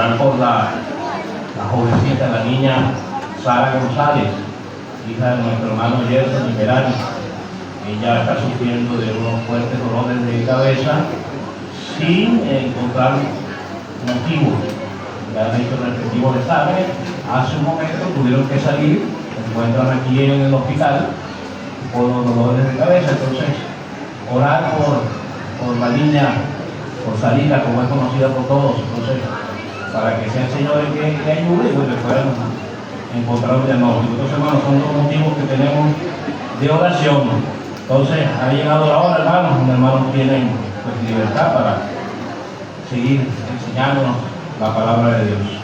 orar por la jovencita, la niña Sara González, hija de nuestro hermano Gerson y Verano. Ella está sufriendo de unos fuertes dolores de cabeza sin encontrar motivo. Le han hecho respectivos exámenes. Hace un momento tuvieron que salir, se encuentran aquí en el hospital por los dolores de cabeza. Entonces, orar por la niña, por Sarita, como es conocida por todos. Entonces, para que sea el Señor el que le ayude y pues, puedan encontrar un diagnóstico. Entonces, hermanos, son los motivos que tenemos de oración. Entonces, ha llegado la hora, hermanos, donde hermanos tienen pues, libertad para seguir enseñándonos la palabra de Dios.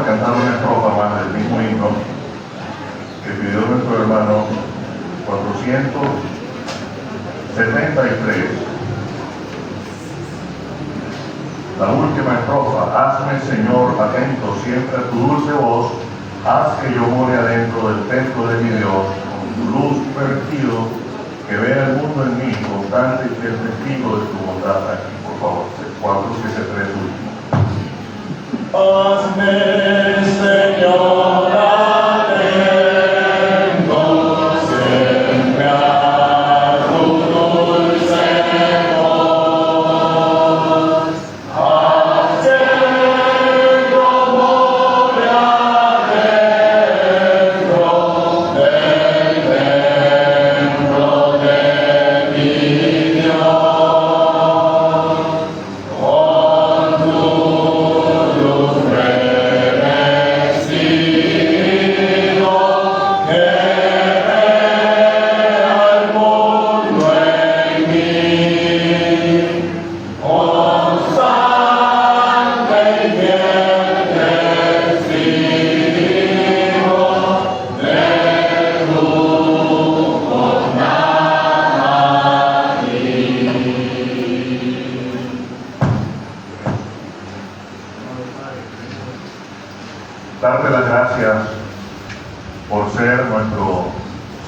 Cantar una estrofa más del mismo himno que pidió nuestro hermano 473. La última estrofa: hazme, Señor, atento siempre a tu dulce voz, haz que yo more adentro del templo de mi Dios, con tu luz vertido, que vea el mundo en mí, constante y fiel testigo de tu bondad. Aquí, por favor, 473 último. Hazme, Señor, atento siempre a tu dulce voz, haz que yo more adentro del templo de mi Dios. Darte las gracias por ser nuestro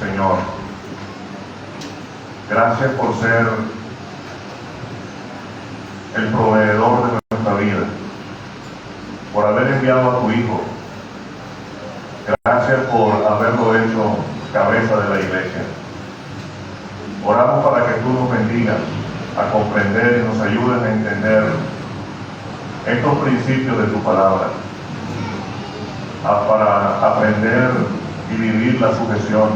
Señor. Gracias por ser el proveedor de nuestra vida, por haber enviado a tu Hijo. Gracias por haberlo hecho cabeza de la iglesia. Oramos para que tú nos bendigas a comprender y nos ayudes a entender estos principios de tu palabra, para aprender y vivir la sujeción,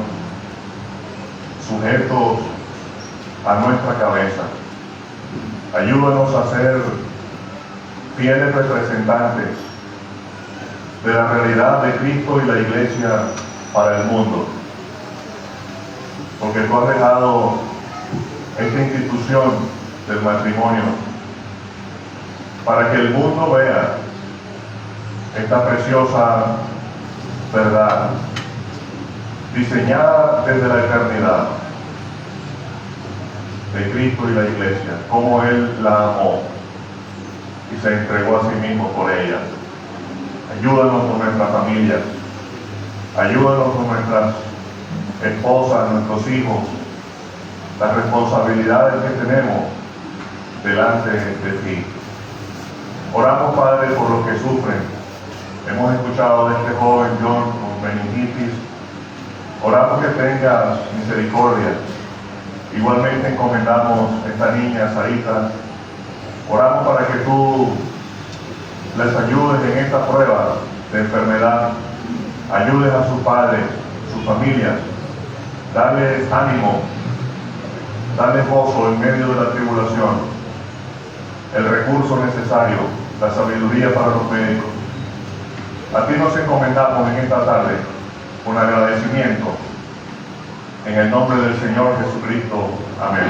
sujetos a nuestra cabeza. Ayúdanos a ser fieles representantes de la realidad de Cristo y la iglesia para el mundo, porque tú has dejado esta institución del matrimonio para que el mundo vea esta preciosa verdad diseñada desde la eternidad de Cristo y la iglesia, cómo Él la amó y se entregó a sí mismo por ella. Ayúdanos con nuestras familias, ayúdanos con nuestras esposas, nuestros hijos, las responsabilidades que tenemos delante de ti. Oramos, Padre, por los que sufren. Hemos escuchado de este joven John con meningitis. Oramos que tengas misericordia. Igualmente encomendamos a esta niña, Sarita. Oramos para que tú les ayudes en esta prueba de enfermedad. Ayudes a su padre, su familia. Darles ánimo. Darles gozo en medio de la tribulación. El recurso necesario, la sabiduría para los médicos. A ti nos encomendamos en esta tarde con agradecimiento. En el nombre del Señor Jesucristo. Amén.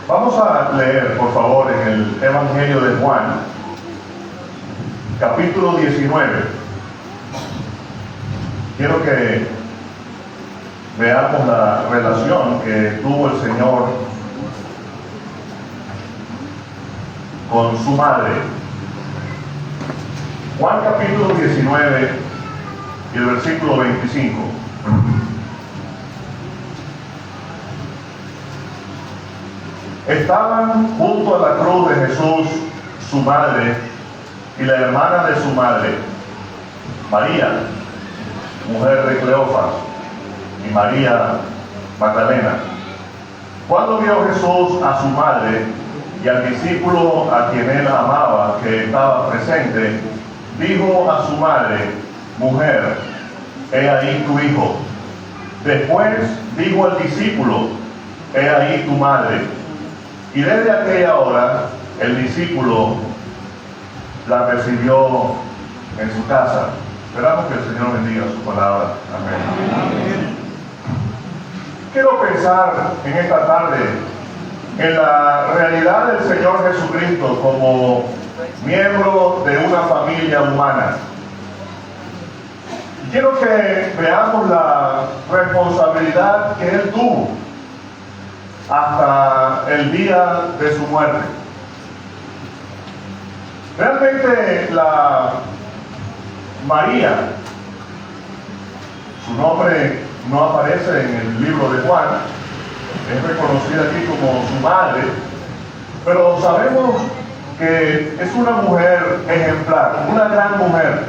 Vamos a leer, por favor, en el Evangelio de Juan, capítulo 19. Quiero que veamos la relación que tuvo el Señor con su madre. Juan capítulo 19 y el versículo 25. Estaban junto a la cruz de Jesús su madre y la hermana de su madre, María, mujer de Cleofas, y María Magdalena. Cuando vio Jesús a su madre y al discípulo a quien él amaba que estaba presente, dijo a su madre: mujer, he ahí tu hijo. Después dijo al discípulo: he ahí tu madre. Y desde aquella hora el discípulo la recibió en su casa. Esperamos que el Señor bendiga su palabra. Amén. Quiero pensar en esta tarde en la realidad del Señor Jesucristo como miembro de una familia humana. Quiero que veamos la responsabilidad que Él tuvo hasta el día de su muerte. Realmente la María, su nombre no aparece en el libro de Juan, es reconocida aquí como su madre, pero sabemos que es una mujer ejemplar, una gran mujer,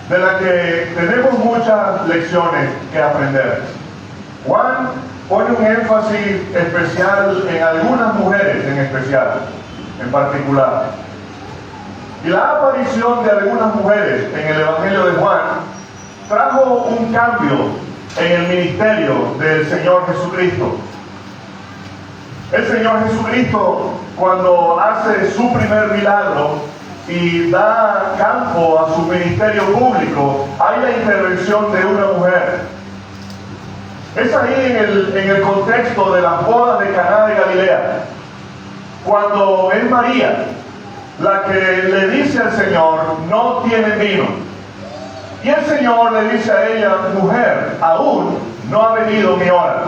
de la que tenemos muchas lecciones que aprender. Juan pone un énfasis especial en algunas mujeres en especial, en particular. Y la aparición de algunas mujeres en el Evangelio de Juan trajo un cambio en el ministerio del Señor Jesucristo. El Señor Jesucristo, cuando hace su primer milagro y da campo a su ministerio público, hay la intervención de una mujer. Es ahí en el contexto de las bodas de Caná de Galilea, cuando es María la que le dice al Señor: no tiene vino. Y el Señor le dice a ella: mujer, aún no ha venido mi hora.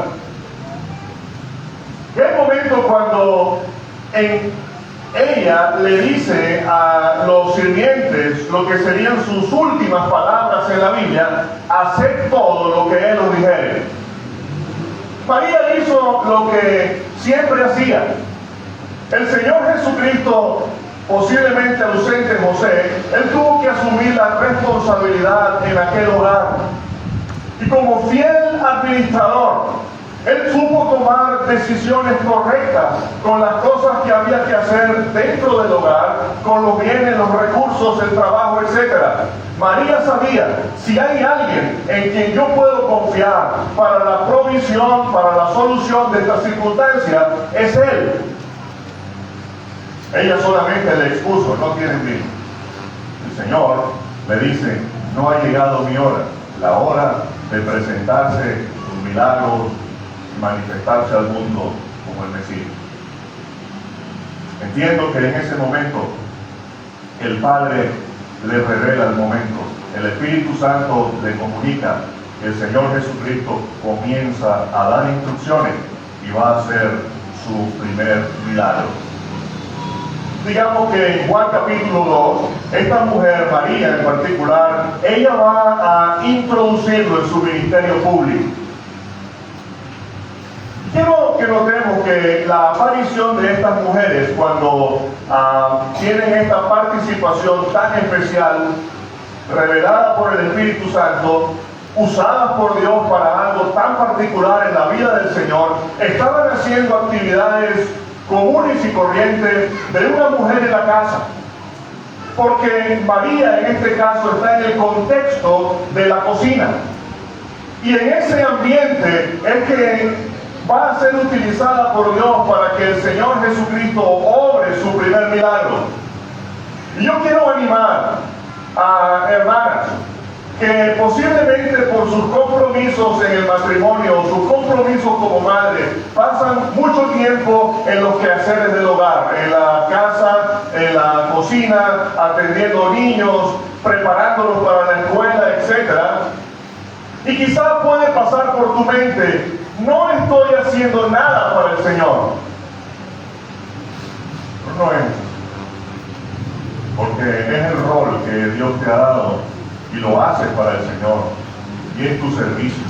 Y hay momento cuando ella le dice a los sirvientes lo que serían sus últimas palabras en la Biblia: haced todo lo que Él os dijere. María hizo lo que siempre hacía. El Señor Jesucristo, posiblemente ausente José, Él tuvo que asumir la responsabilidad en aquel hogar. Y como fiel administrador, Él supo tomar decisiones correctas con las cosas que había que hacer dentro del hogar, con los bienes, los recursos, el trabajo, etc. María sabía: si hay alguien en quien yo puedo confiar para la provisión, para la solución de esta circunstancia, es Él. Ella solamente le expuso: no tienen vino. El Señor le dice: no ha llegado mi hora, la hora de presentarse sus milagros, manifestarse al mundo como el Mesías. Entiendo que en ese momento el Padre le revela el momento, el Espíritu Santo le comunica que el Señor Jesucristo comienza a dar instrucciones y va a hacer su primer milagro. Digamos que en Juan capítulo 2, esta mujer, María en particular, ella va a introducirlo en su ministerio público. Y Quiero que notemos que la aparición de estas mujeres cuando tienen esta participación tan especial, revelada por el Espíritu Santo, usadas por Dios para algo tan particular en la vida del Señor, estaban haciendo actividades comunes y corrientes de una mujer en la casa. Porque María en este caso está en el contexto de la cocina. Y en ese ambiente es que va a ser utilizada por Dios para que el Señor Jesucristo obre su primer milagro. Y yo quiero animar a hermanas que posiblemente por sus compromisos en el matrimonio, sus compromisos como madre, pasan mucho tiempo en los quehaceres del hogar, en la casa, en la cocina, atendiendo niños, preparándolos para la escuela, etc. Y quizás puede pasar por tu mente: no estoy haciendo nada para el Señor. No es, porque es el rol que Dios te ha dado y lo haces para el Señor, y es tu servicio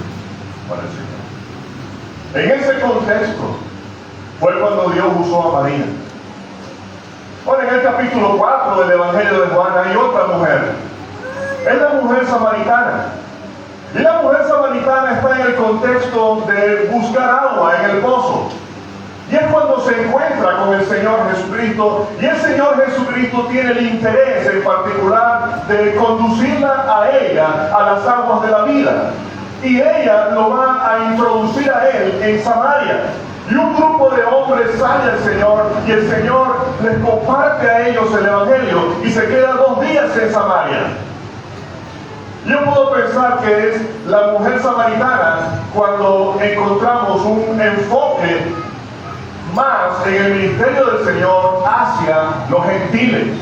para el Señor. En ese contexto fue cuando Dios usó a María. Ahora, en el capítulo 4 del Evangelio de Juan hay otra mujer. Es la mujer samaritana. Y la mujer samaritana está en el contexto de buscar agua en el pozo. Y es cuando se encuentra con el Señor Jesucristo, y el Señor Jesucristo tiene el interés en particular de conducirla a ella a las aguas de la vida. Y ella lo va a introducir a él en Samaria. Y un grupo de hombres sale al Señor, y el Señor les comparte a ellos el Evangelio, y se queda 2 días en Samaria. Yo puedo pensar que es la mujer samaritana cuando encontramos un enfoque más en el ministerio del Señor hacia los gentiles.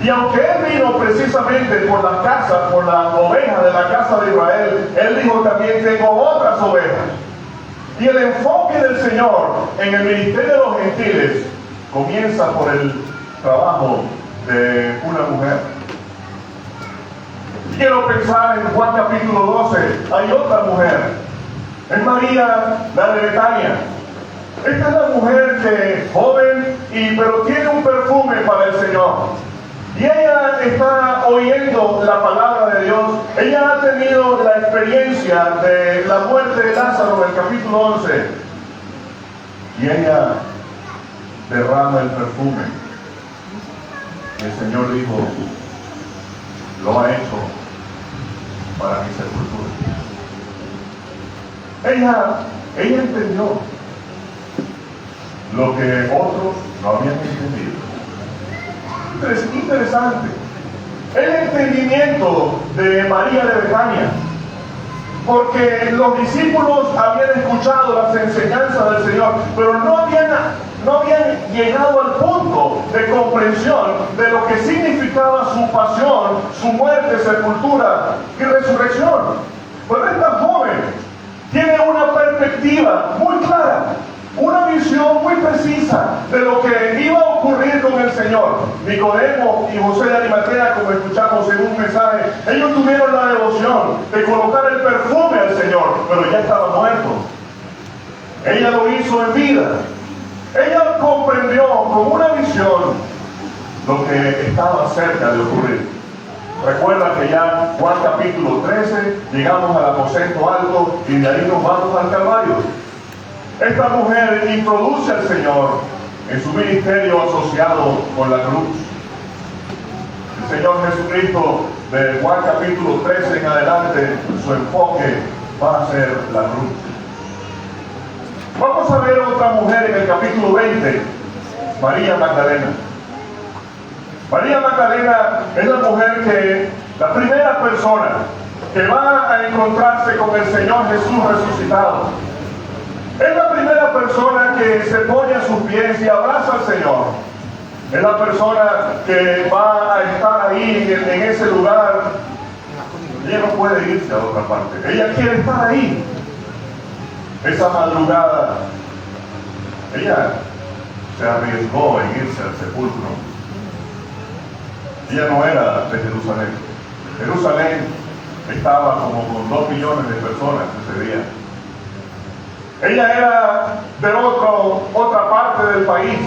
Y aunque él vino precisamente por las casas, por las ovejas de la casa de Israel, él dijo también: tengo otras ovejas. Y el enfoque del Señor en el ministerio de los gentiles comienza por el trabajo de una mujer. Quiero pensar en Juan capítulo 12, hay otra mujer, es María, la de Betania. Esta es la mujer que joven, pero tiene un perfume para el Señor. Y ella está oyendo la palabra de Dios. Ella ha tenido la experiencia de la muerte de Lázaro en el capítulo 11. Y ella derrama el perfume. Y el Señor dijo: lo ha hecho para mi sepultura. Ella entendió lo que otros no habían entendido. Es interesante el entendimiento de María de Betania, porque los discípulos habían escuchado las enseñanzas del Señor, pero no habían llegado al punto de comprensión de lo que significaba su pasión, su muerte, sepultura y resurrección. Pero esta joven tiene una perspectiva muy clara, una visión muy precisa de lo que iba a ocurrir con el Señor. Nicodemo y José de Arimatea, como escuchamos en un mensaje, ellos tuvieron la devoción de colocar el perfume al Señor, pero ya estaba muerto. Ella lo hizo en vida. Ella comprendió con una visión lo que estaba cerca de ocurrir. Recuerda que ya Juan capítulo 13, llegamos al aposento alto y de ahí nos vamos al Calvario. Esta mujer introduce al Señor en su ministerio asociado con la cruz. El Señor Jesucristo, de Juan capítulo 13 en adelante, su enfoque va a ser la cruz. Vamos a ver otra mujer en el capítulo 20, María Magdalena. María Magdalena es la mujer la primera persona que va a encontrarse con el Señor Jesús resucitado. Es la primera persona que se pone a sus pies y abraza al Señor. Es la persona que va a estar ahí en ese lugar. Ella no puede irse a otra parte. Ella quiere estar ahí. Esa madrugada, ella se arriesgó en irse al sepulcro. Ella no era de Jerusalén. Jerusalén estaba como con 2 millones de personas ese día. Ella era de otra parte del país.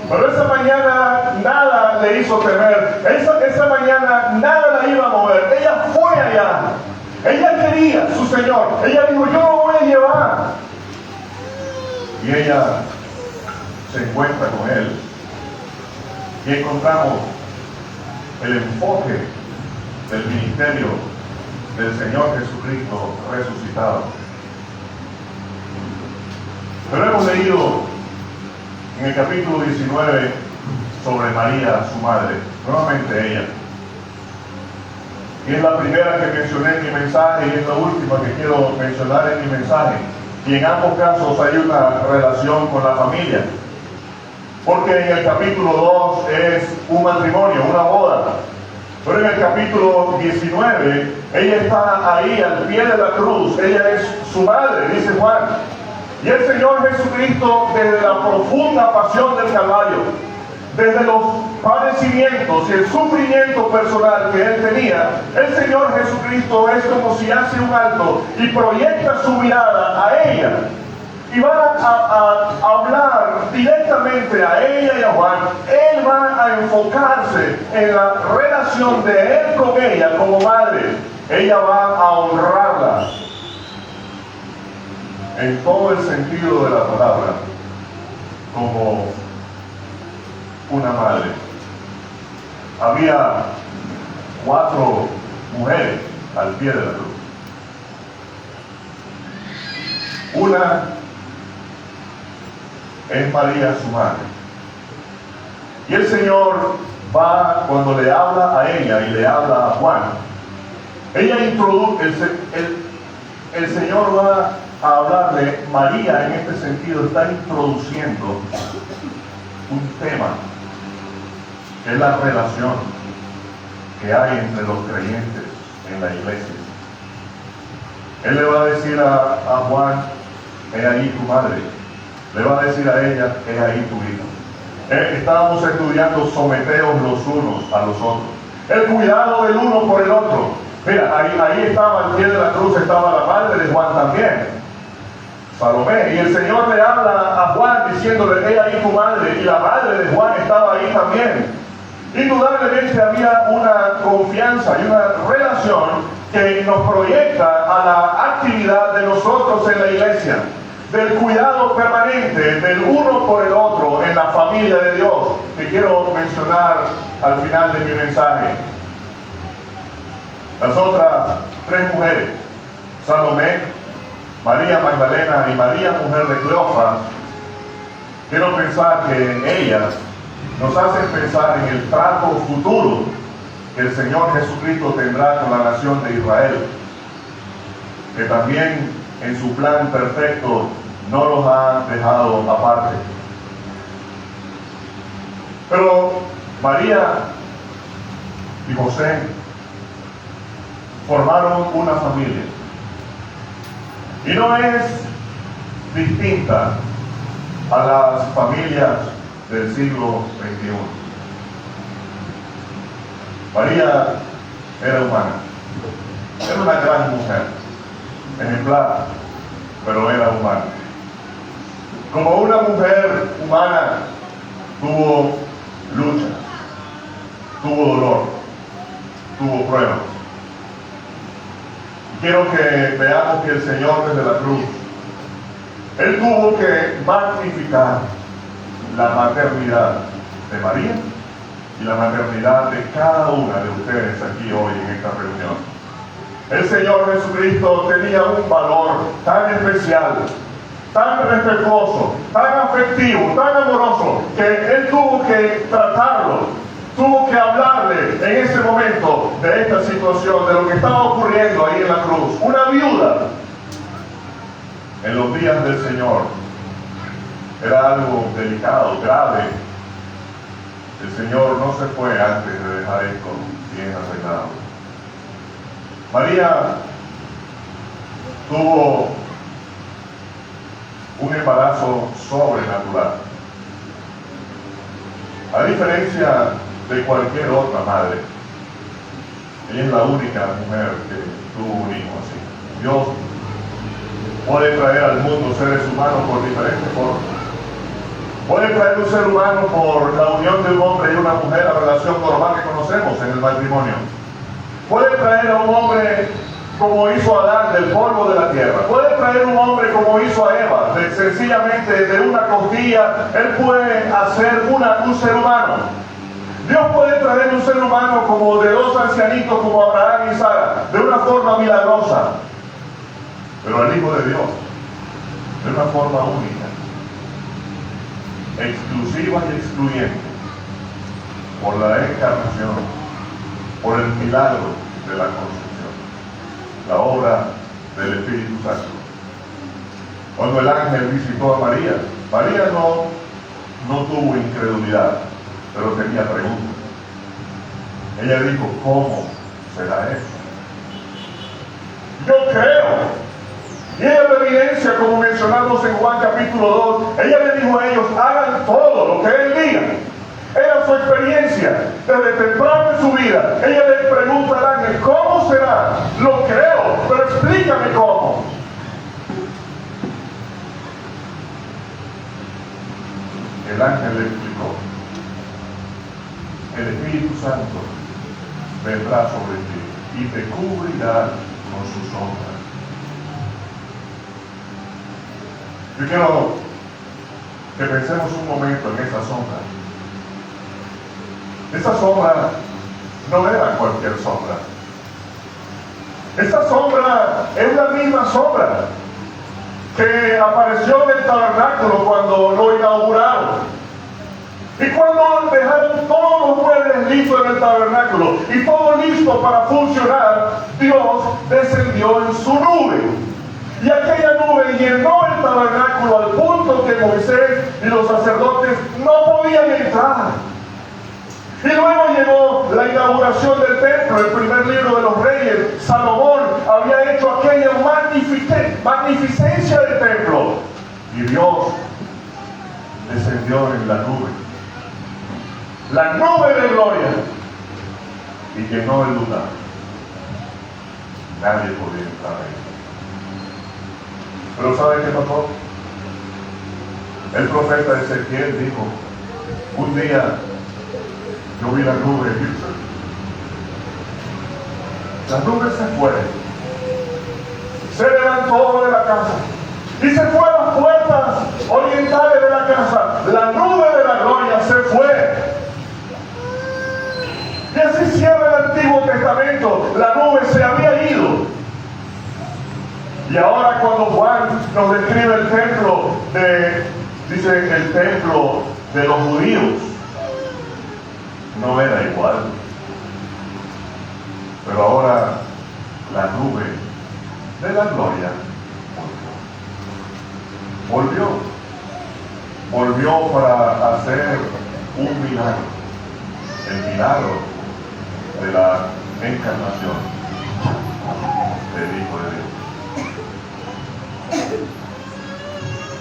Pero esa mañana nada le hizo temer. Esa mañana nada la iba a mover. Ella fue allá. Ella quería a su Señor. Ella dijo, yo lo voy a llevar. Y ella se encuentra con Él. Y encontramos el enfoque del ministerio del Señor Jesucristo resucitado. Pero hemos leído en el capítulo 19 sobre María, su madre, nuevamente ella. Y es la primera que mencioné en mi mensaje y es la última que quiero mencionar en mi mensaje. Y en ambos casos hay una relación con la familia. Porque en el capítulo 2 es un matrimonio, una boda. Pero en el capítulo 19, ella está ahí al pie de la cruz. Ella es su madre, dice Juan. Y el Señor Jesucristo, desde la profunda pasión del Calvario, desde los padecimientos y el sufrimiento personal que Él tenía, el Señor Jesucristo es como si hace un alto y proyecta su mirada a ella. Y va a hablar directamente a ella y a Juan. Él va a enfocarse en la relación de Él con ella como madre. Ella va a honrarla en todo el sentido de la palabra, como una madre. Había 4 mujeres al pie de la cruz. Una es María, su madre. Y el Señor va, cuando le habla a ella y le habla a Juan, ella introduce, el Señor va a hablarle. María en este sentido está introduciendo un tema, que es la relación que hay entre los creyentes en la iglesia. Él le va a decir a Juan, he ahí tu madre. Le va a decir a ella, he ahí tu hija. Estábamos estudiando, someteos los unos a los otros. El cuidado del uno por el otro. Mira, ahí estaba al pie de la cruz, estaba la madre de Juan también, Salomé. Y el Señor le habla a Juan diciéndole, he ahí tu madre. Y la madre de Juan estaba ahí también. Indudablemente había una confianza y una relación que nos proyecta a la actividad de nosotros en la iglesia, del cuidado permanente del uno por el otro en la familia de Dios, que quiero mencionar al final de mi mensaje. Las otras 3 mujeres, Salomé, María Magdalena y María, mujer de Cleofas, quiero pensar que ellas nos hacen pensar en el trato futuro que el Señor Jesucristo tendrá con la nación de Israel, que también en su plan perfecto no los ha dejado aparte. Pero María y José formaron una familia, y no es distinta a las familias del siglo XXI. María era humana, era una gran mujer, ejemplar, pero era humana. Como una mujer humana, tuvo lucha, tuvo dolor, tuvo pruebas. Quiero que veamos que el Señor desde la cruz, Él tuvo que magnificar la maternidad de María y la maternidad de cada una de ustedes aquí hoy en esta reunión. El Señor Jesucristo tenía un valor tan especial, tan respetuoso, tan afectivo, tan amoroso, que Él tuvo que tratarlo, tuvo que hablarle en ese momento de esta situación, de lo que estaba ocurriendo ahí en la cruz. Una viuda en los días del Señor era algo delicado, grave. El Señor no se fue antes de dejar esto bien arreglado. María tuvo un embarazo sobrenatural. A diferencia de cualquier otra madre, ella es la única mujer que tuvo un hijo así. Dios puede traer al mundo seres humanos por diferentes formas. Puede traer un ser humano por la unión de un hombre y una mujer, la relación normal que conocemos en el matrimonio. Puede traer a un hombre como hizo Adán del polvo de la tierra. Puede traer un hombre como hizo a Eva, sencillamente de una costilla. Él puede hacer un ser humano. Dios puede traer un ser humano como de dos ancianitos como Abraham y Sara, de una forma milagrosa. Pero al Hijo de Dios, de una forma única, exclusiva y excluyente, por la encarnación, por el milagro de la concepción, la obra del Espíritu Santo. Cuando el ángel visitó a María, María no tuvo incredulidad, pero tenía preguntas. Ella dijo, ¿cómo será eso? Yo creo. Y ella lo evidencia, como mencionamos en Juan capítulo 2, ella le dijo a ellos, hagan todo lo que él diga. Era su experiencia, desde temprano en su vida. Ella le pregunta al ángel, ¿cómo será? Lo creo, pero explícame cómo. El ángel le explicó, el Espíritu Santo vendrá sobre ti y te cubrirá con su sombra. Yo quiero que pensemos un momento en esa sombra. Esa sombra no era cualquier sombra. Esa sombra es la misma sombra que apareció en el tabernáculo cuando lo inauguraron. Y cuando dejaron todos los muebles listos en el tabernáculo y todo listo para funcionar, Dios descendió en su nube. Y aquella nube llenó el tabernáculo al punto que Moisés y los sacerdotes no podían entrar. Y luego llegó la inauguración del templo, el primer libro de los reyes. Salomón había hecho aquella magnificencia del templo. Y Dios descendió en la nube de gloria, y llenó el lugar. Nadie podía entrar ahí. Pero ¿sabe qué pasó? El profeta Ezequiel dijo, un día yo vi la nube. La nube se fue. Se levantó de la casa y se fue a las puertas orientales de la casa. La nube de la gloria se fue. Y así cierra el Antiguo Testamento. La nube se había ido. Y ahora cuando Juan nos describe el templo dice el templo de los judíos, no era igual. Pero ahora la nube de la gloria volvió para hacer un milagro, el milagro de la encarnación del Hijo de Dios.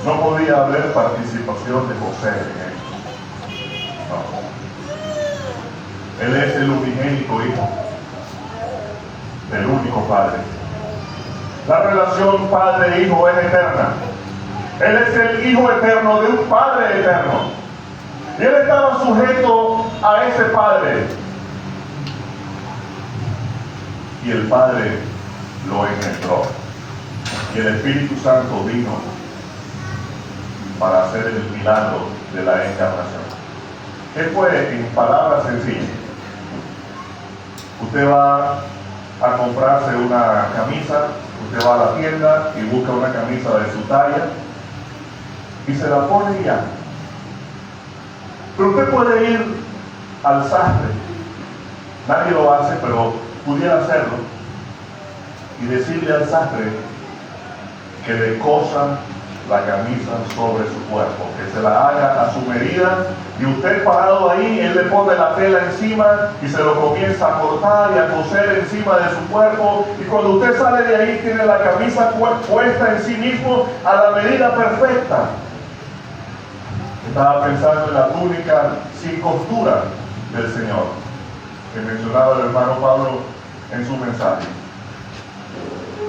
No podía haber participación de José en esto. No. Él es el unigénito Hijo del único Padre. La relación Padre-Hijo es eterna. Él es el Hijo eterno de un Padre eterno. Y él estaba sujeto a ese Padre. Y el Padre lo engendró. Y el Espíritu Santo vino para hacer el milagro de la encarnación. ¿Qué fue? En palabras sencillas. Usted va a comprarse una camisa, usted va a la tienda y busca una camisa de su talla y se la pone y ya. Pero usted puede ir al sastre, nadie lo hace, pero pudiera hacerlo, y decirle al sastre que le cosa la camisa sobre su cuerpo, que se la haga a su medida, y usted parado ahí, él le pone la tela encima y se lo comienza a cortar y a coser encima de su cuerpo, y cuando usted sale de ahí tiene la camisa puesta en sí mismo a la medida perfecta. Estaba pensando en la túnica sin costura del Señor, que mencionaba el hermano Pablo en su mensaje.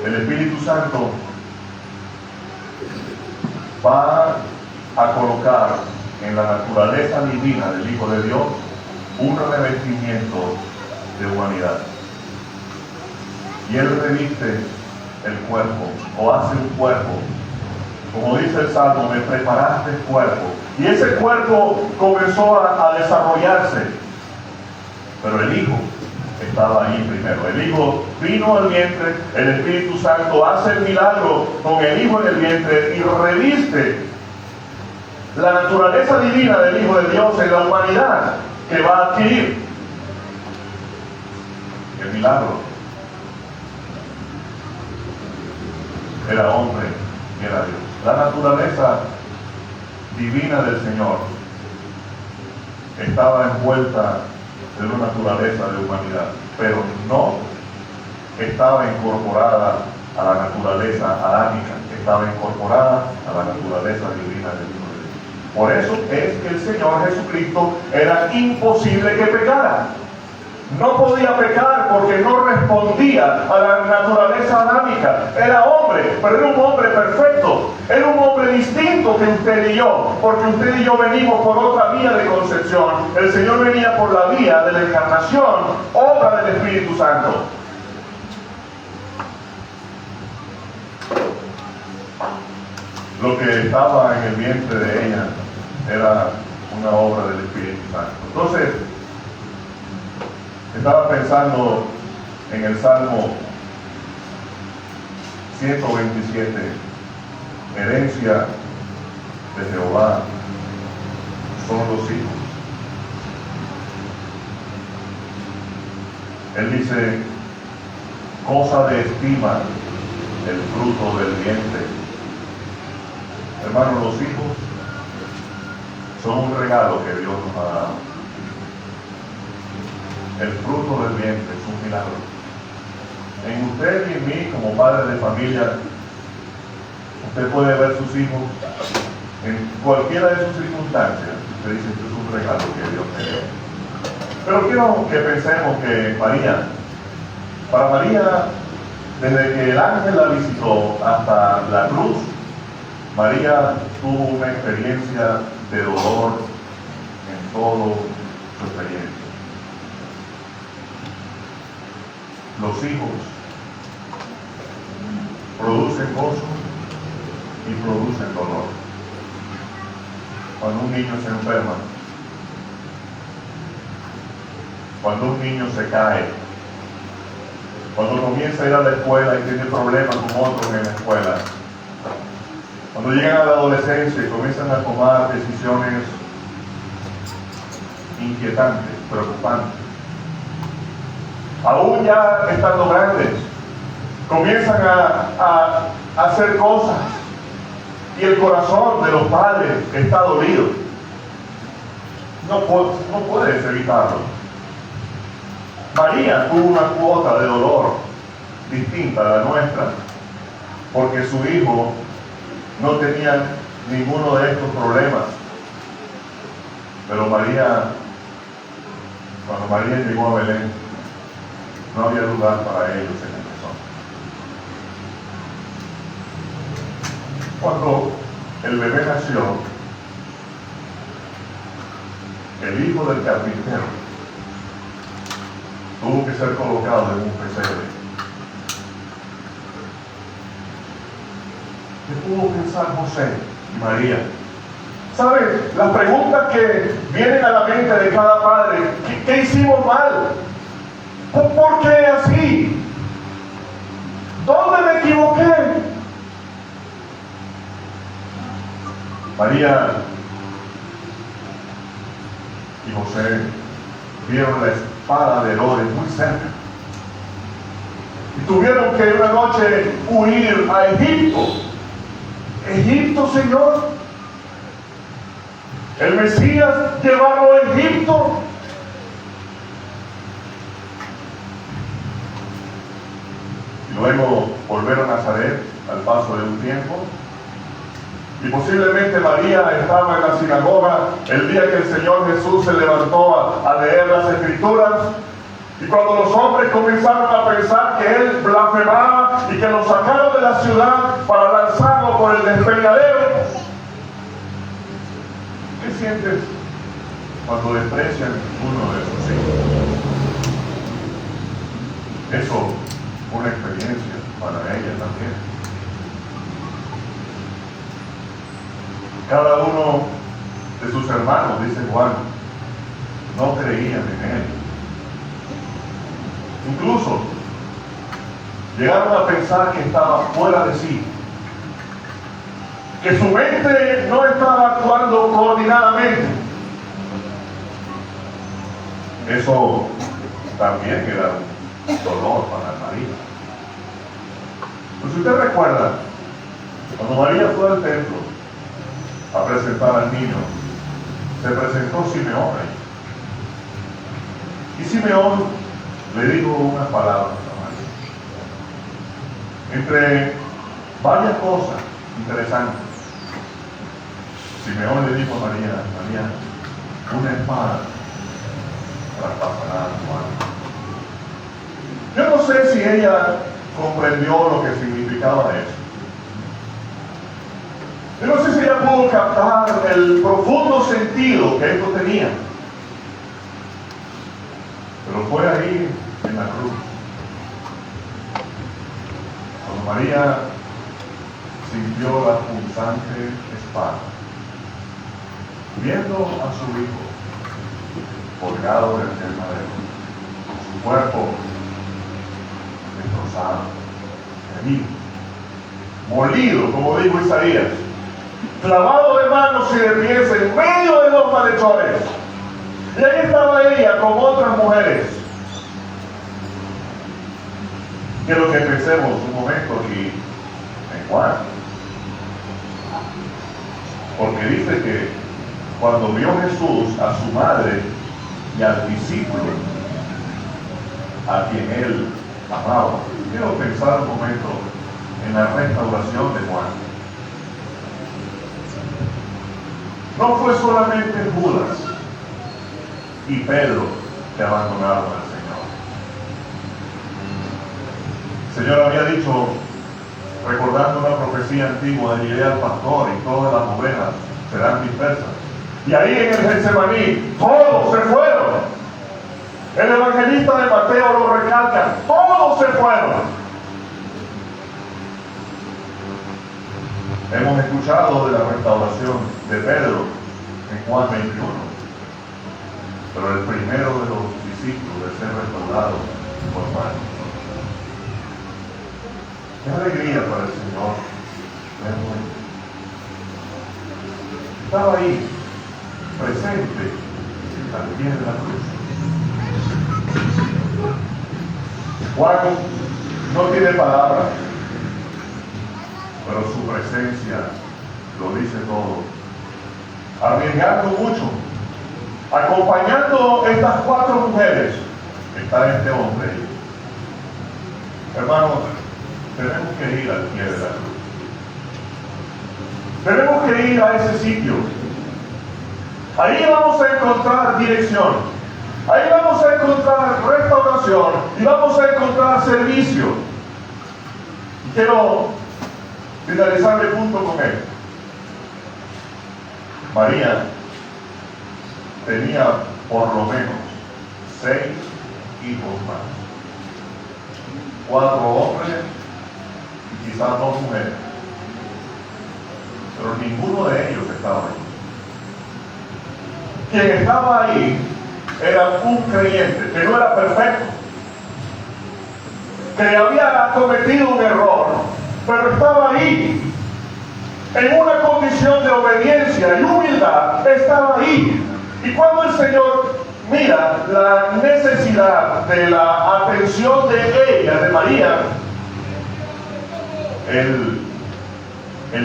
El Espíritu Santo va a colocar en la naturaleza divina del Hijo de Dios un revestimiento de humanidad. Y Él reviste el cuerpo, o hace un cuerpo. Como dice el Salmo, me preparaste el cuerpo. Y ese cuerpo comenzó a desarrollarse. Pero el Hijo estaba ahí primero. El Hijo vino al vientre, el Espíritu Santo hace el milagro con el Hijo en el vientre y reviste la naturaleza divina del Hijo de Dios en la humanidad que va a adquirir. El milagro. Era hombre y era Dios. La naturaleza divina del Señor estaba envuelta de una naturaleza de humanidad, pero no estaba incorporada a la naturaleza adámica, estaba incorporada a la naturaleza divina del Hijo de Dios. Por eso es que el Señor Jesucristo era imposible que pecara. No podía pecar porque no respondía a la naturaleza adámica. Era hombre, pero era un hombre perfecto. Era un hombre distinto que usted y yo, porque usted y yo venimos por otra vía de concepción. El Señor venía por la vía de la encarnación, obra del Espíritu Santo. Lo que estaba en el vientre de ella era una obra del Espíritu Santo. Entonces, estaba pensando en el Salmo 127, herencia de Jehová son los hijos. Él dice, cosa de estima el fruto del vientre. Hermanos, los hijos son un regalo que Dios nos ha dado. El fruto del vientre es un milagro. En usted y en mí, como padres de familia, usted puede ver sus hijos en cualquiera de sus circunstancias. Usted dice, esto es un regalo que Dios me dio. Pero quiero que pensemos que María, para María, desde que el ángel la visitó hasta la cruz, María tuvo una experiencia de dolor en toda su experiencia. Los hijos producen gozo y producen dolor. Cuando un niño se enferma, cuando un niño se cae, cuando comienza a ir a la escuela y tiene problemas con otros en la escuela, cuando llegan a la adolescencia y comienzan a tomar decisiones inquietantes, preocupantes, aún ya estando grandes, comienzan a hacer cosas y el corazón de los padres está dolido. No puedes evitarlo. María tuvo una cuota de dolor distinta a la nuestra, porque su hijo no tenía ninguno de estos problemas. Pero cuando María llegó a Belén, no había lugar para ellos en el mesón. Cuando el bebé nació, el hijo del carpintero tuvo que ser colocado en un pesebre. ¿Qué pudo pensar José y María? ¿Saben? Las preguntas que vienen a la mente de cada padre: ¿qué hicimos mal? ¿Por qué así? ¿Dónde me equivoqué? María y José vieron la espada de Herodes muy cerca y tuvieron que una noche huir a Egipto. Egipto, Señor, el Mesías, llevarlo a Egipto. Y luego volver a Nazaret al paso de un tiempo. Y posiblemente María estaba en la sinagoga el día que el Señor Jesús se levantó a leer las Escrituras. Y cuando los hombres comenzaron a pensar que él blasfemaba y que lo sacaron de la ciudad para lanzarlo por el despeñadero, ¿qué sientes cuando desprecian uno de esos hijos? Eso fue una experiencia para ella también. Cada uno de sus hermanos, dice Juan, no creían en él. Incluso llegaron a pensar que estaba fuera de sí, que su mente no estaba actuando coordinadamente. Eso también era un dolor para María. Pues si usted recuerda, cuando María fue al templo a presentar al niño, se presentó Simeón ahí. Y Simeón le dijo unas palabras a María. Entre varias cosas interesantes, Simeón le dijo a María, María, una espada traspasará tu alma. Yo no sé si ella comprendió lo que significaba eso. Yo no sé si ella pudo captar el profundo sentido que esto tenía. Pero fue ahí en la cruz, cuando María sintió la punzante espada, viendo a su hijo colgado del madero, su cuerpo destrozado, herido, molido, como dijo Isaías, clavado de manos y de pies en medio de dos malhechores. Y ahí estaba ella con otras mujeres. Quiero que pensemos un momento aquí en Juan. Porque dice que cuando vio Jesús a su madre y al discípulo a quien él amaba, quiero pensar un momento en la restauración de Juan. No fue solamente Judas y Pedro que abandonaron al Señor. El Señor había dicho, recordando una profecía antigua, diré al pastor y todas las ovejas serán dispersas. Y ahí en el Getsemaní, todos se fueron. El evangelista de Mateo lo recalca, todos se fueron. Hemos escuchado de la restauración de Pedro en Juan 21. Pero el primero de los discípulos de ser restaurado por Juan. Qué alegría para el Señor verlo. Estaba ahí, presente, al pie de la cruz. Juan no tiene palabras, pero su presencia lo dice todo. Arriesgando mucho, acompañando estas 4 mujeres, está este hombre. Hermanos, tenemos que ir al pie de la cruz. Tenemos que ir a ese sitio. Ahí vamos a encontrar dirección. Ahí vamos a encontrar restauración y vamos a encontrar servicio. Y quiero finalizar mi punto con él. María tenía por lo menos 6 hijos más. 4 hombres y quizás 2 mujeres. Pero ninguno de ellos estaba ahí. Quien estaba ahí era un creyente que no era perfecto, que había cometido un error, pero estaba ahí, en una condición de obediencia y humildad, estaba ahí. Y cuando el Señor mira la necesidad de la atención de ella, de María, Él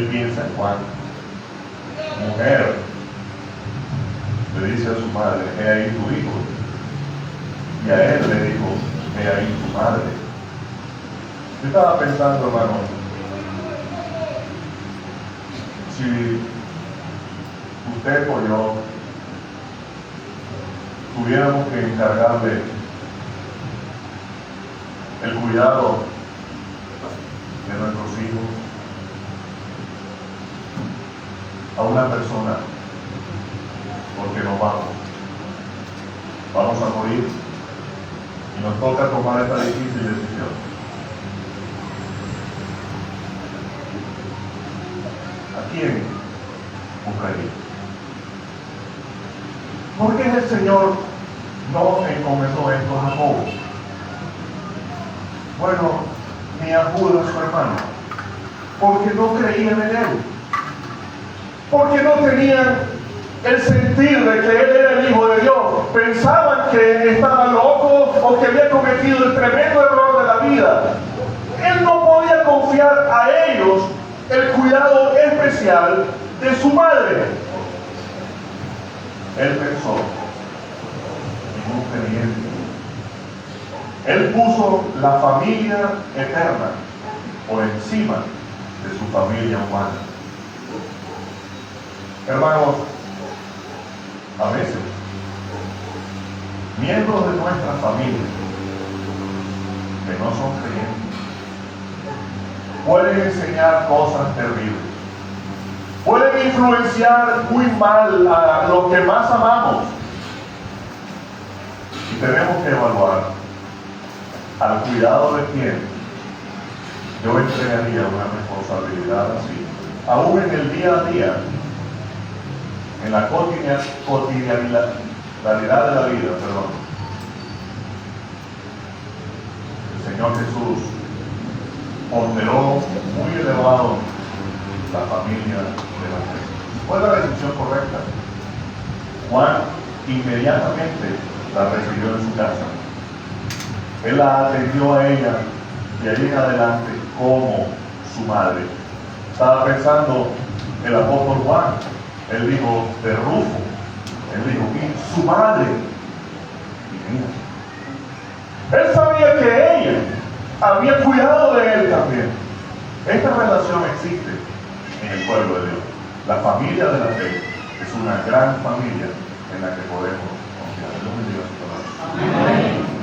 piensa en Juan. Mujer, le dice a su madre, he ahí tu hijo. Y a él le dijo, he ahí tu madre. Yo estaba pensando, hermano, si usted o yo tuviéramos que encargarle el cuidado de nuestros hijos a una persona, porque nos vamos a morir y nos toca tomar esta difícil decisión. ¿A quién buscaría? ¿Por qué el Señor no encomendó esto a Jacob? Bueno, ni a Judas su hermano, porque no creían en él, porque no tenían el sentir de que él era el Hijo de Dios. Pensaban que estaba loco o que había cometido el tremendo error de la vida. Él no podía confiar a ellos el cuidado especial de su madre. Él pensó en un creyente. Él puso la familia eterna por encima de su familia humana. Hermanos, a veces, miembros de nuestra familia que no son creyentes pueden enseñar cosas terribles, pueden influenciar muy mal a los que más amamos, y tenemos que evaluar al cuidado de quién yo entregaría una responsabilidad así, aún en el día a día, en la cotidianidad de la vida, El Señor Jesús ponderó muy elevado la familia de la fe. Fue la decisión correcta. Juan inmediatamente la recibió en su casa. Él la atendió a ella de ahí en adelante como su madre. Estaba pensando el apóstol Juan. Él dijo de Rufo. Él dijo, y su madre. Y mira. Él sabía que ella había cuidado de él también. Esta relación existe en el pueblo de Dios. La familia de la fe es una gran familia en la que podemos confiar. Dios bendiga su palabra. Amén.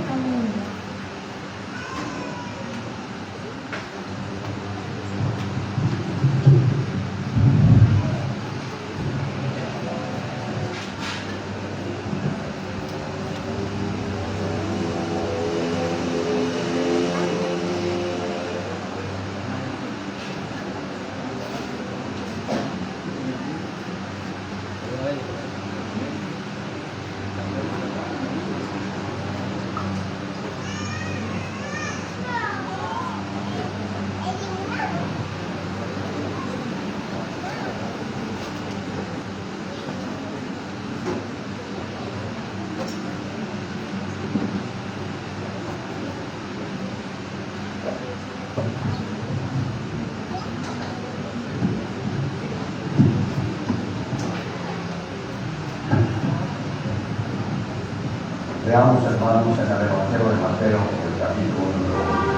Veamos, hermanos, en el Evangelio de Mateo, el capítulo número 1.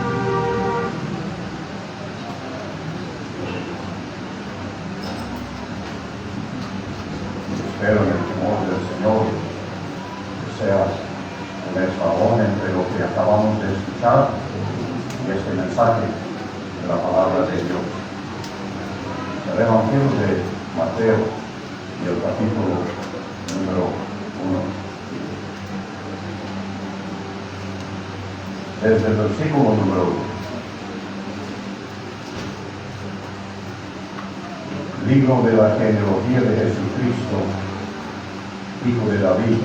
Espero en el temor del Señor que sea un eslabón entre lo que acabamos de escuchar y este mensaje de la palabra de Dios. El Evangelio de Mateo y el capítulo número 1. Desde el versículo número 1. Libro de la genealogía de Jesucristo, hijo de David,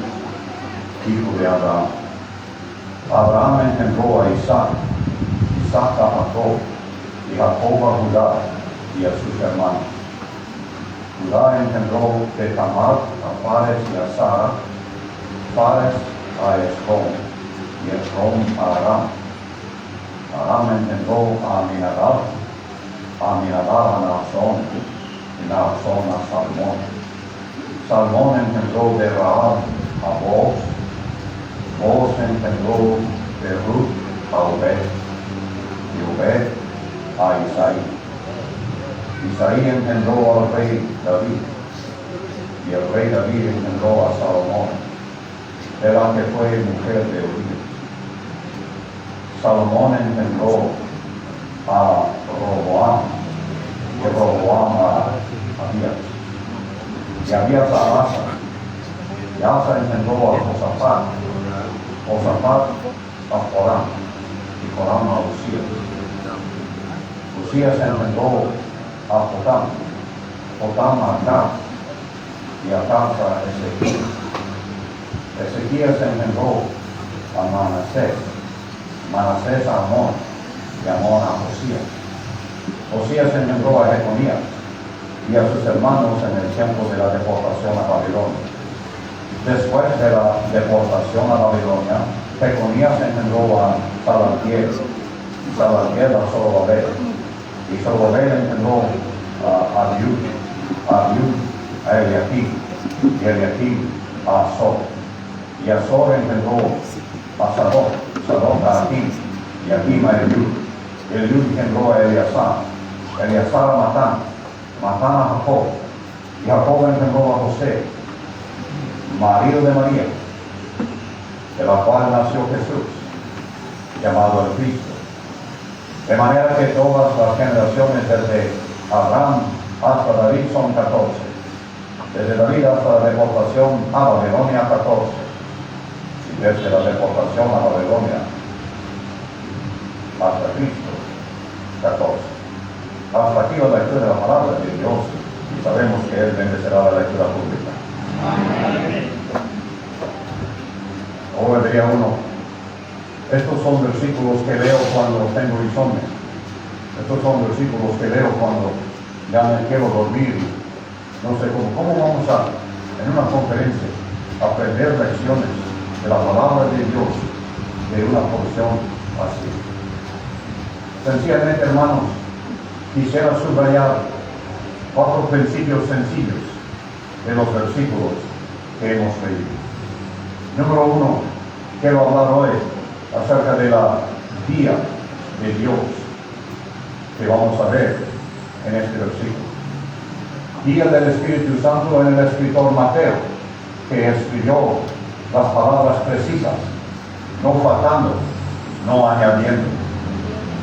hijo de Abraham. Abraham engendró a Isaac, Isaac a Jacob, y Jacob a Judá y a sus hermanos. Judá engendró de Tamar a Fares y a Sara, Fares a Esrom, y Esrom a Aram. Aram engendró a Aminadab, Aminadab a Naasón, y Naasón a Salmón. Salmón engendró de Rahab a Boaz, Boaz engendró de Ruth a Obed, y Obed a Isaí. Isaí engendró al rey David, y el rey David engendró a Salomón, de la que fue mujer de Urías. Salomón engendró a Roboam, y Roboam a Abías, y Abías a Asa, y Asa engendró a Josafat, Josafat a Joram, y Joram a Usías. Usías engendró a Jotam, Jotam a Acaz, y Acaz a Ezequías. Ezequías engendró a Manasés, Manasés a Amón, y Amón a Josías. Josías engendró a Jeconías y a sus hermanos en el tiempo de la deportación a Babilonia. Después de la deportación a Babilonia, Jeconías engendró a Salatiel, y Salatiel a Zorobabel, y Zorobabel engendró a Abiud, a Eliakim, y Eliakim a Azor, y Azor engendró a Sadoc, Sadoc a Akim, y Akim a Eliud, y Eliud engendró a Eleazar, Eleazar a Matán, Matán a Jacob, y Jacob engendró a José, marido de María, de la cual nació Jesús, llamado el Cristo. De manera que todas las generaciones desde Abraham hasta David son 14. Desde David hasta la deportación a Babilonia 14. Y desde la deportación a Babilonia hasta Cristo 14. Hasta aquí la lectura de la palabra de Dios, y sabemos que Él bendecirá la lectura pública. Ahora diría uno, estos son versículos que leo cuando tengo insomnio. Estos son versículos que leo cuando ya me quiero dormir. No sé cómo vamos a, en una conferencia, aprender lecciones de la palabra de Dios de una porción así. Sencillamente, hermanos, quisiera subrayar 4 principios sencillos de los versículos que hemos leído. Número 1, quiero hablar hoy acerca de la guía de Dios que vamos a ver en este versículo. Guía del Espíritu Santo en el escritor Mateo, que escribió las palabras precisas, no faltando, no añadiendo,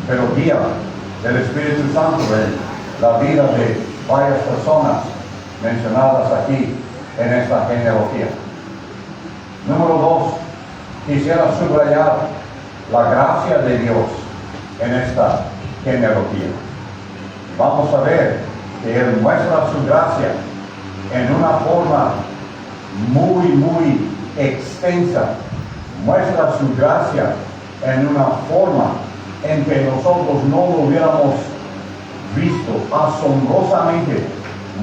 pero guía del Espíritu Santo en la vida de varias personas mencionadas aquí en esta genealogía. Número 2, quisiera subrayar la gracia de Dios en esta genealogía. Vamos a ver que Él muestra su gracia en una forma muy extensa. Muestra su gracia en una forma en que nosotros no lo hubiéramos visto. Asombrosamente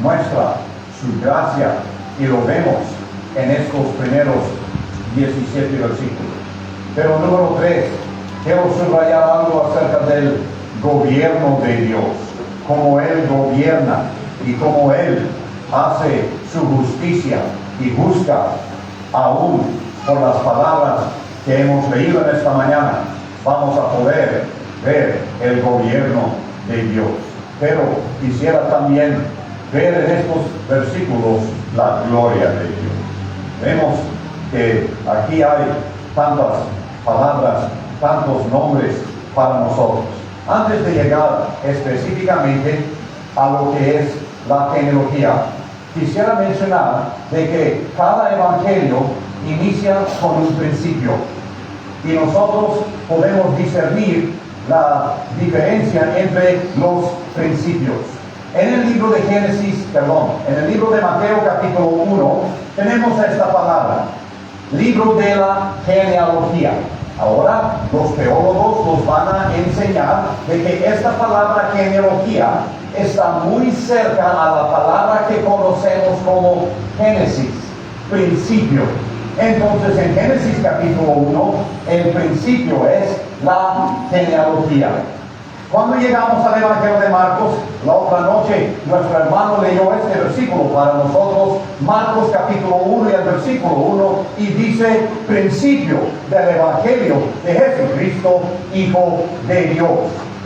muestra su gracia, y lo vemos en estos primeros 17 versículos. Pero número 3, quiero subrayar algo acerca del gobierno de Dios, cómo Él gobierna y cómo Él hace su justicia y juzga aún por las palabras que hemos leído en esta mañana. Vamos a poder ver el gobierno de Dios. Pero quisiera también ver en estos versículos la gloria de Dios. Vemos que aquí hay tantas palabras, tantos nombres para nosotros. Antes de llegar específicamente a lo que es la genealogía, quisiera mencionar de que cada evangelio inicia con un principio, y nosotros podemos discernir la diferencia entre los principios. En el libro de en el libro de Mateo capítulo 1, tenemos esta palabra, libro de la genealogía. Ahora los teólogos nos van a enseñar de que esta palabra genealogía está muy cerca a la palabra que conocemos como Génesis, principio. Entonces en Génesis capítulo 1, el principio es la genealogía. Cuando llegamos al Evangelio de Marcos, la otra noche, nuestro hermano leyó este versículo para nosotros, Marcos capítulo 1 y el versículo 1, y dice, principio del Evangelio de Jesucristo, Hijo de Dios.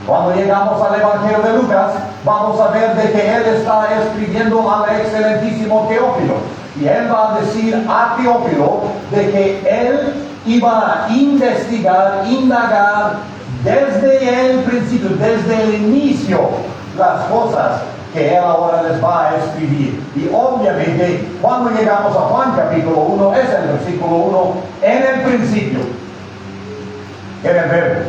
Cuando llegamos al Evangelio de Lucas, vamos a ver de que él está escribiendo al excelentísimo Teófilo, y él va a decir a Teófilo de que él iba a investigar, indagar desde el principio, desde el inicio, las cosas que él ahora les va a escribir. Y obviamente, cuando llegamos a Juan capítulo 1, es el versículo 1, en el principio, en el verbo.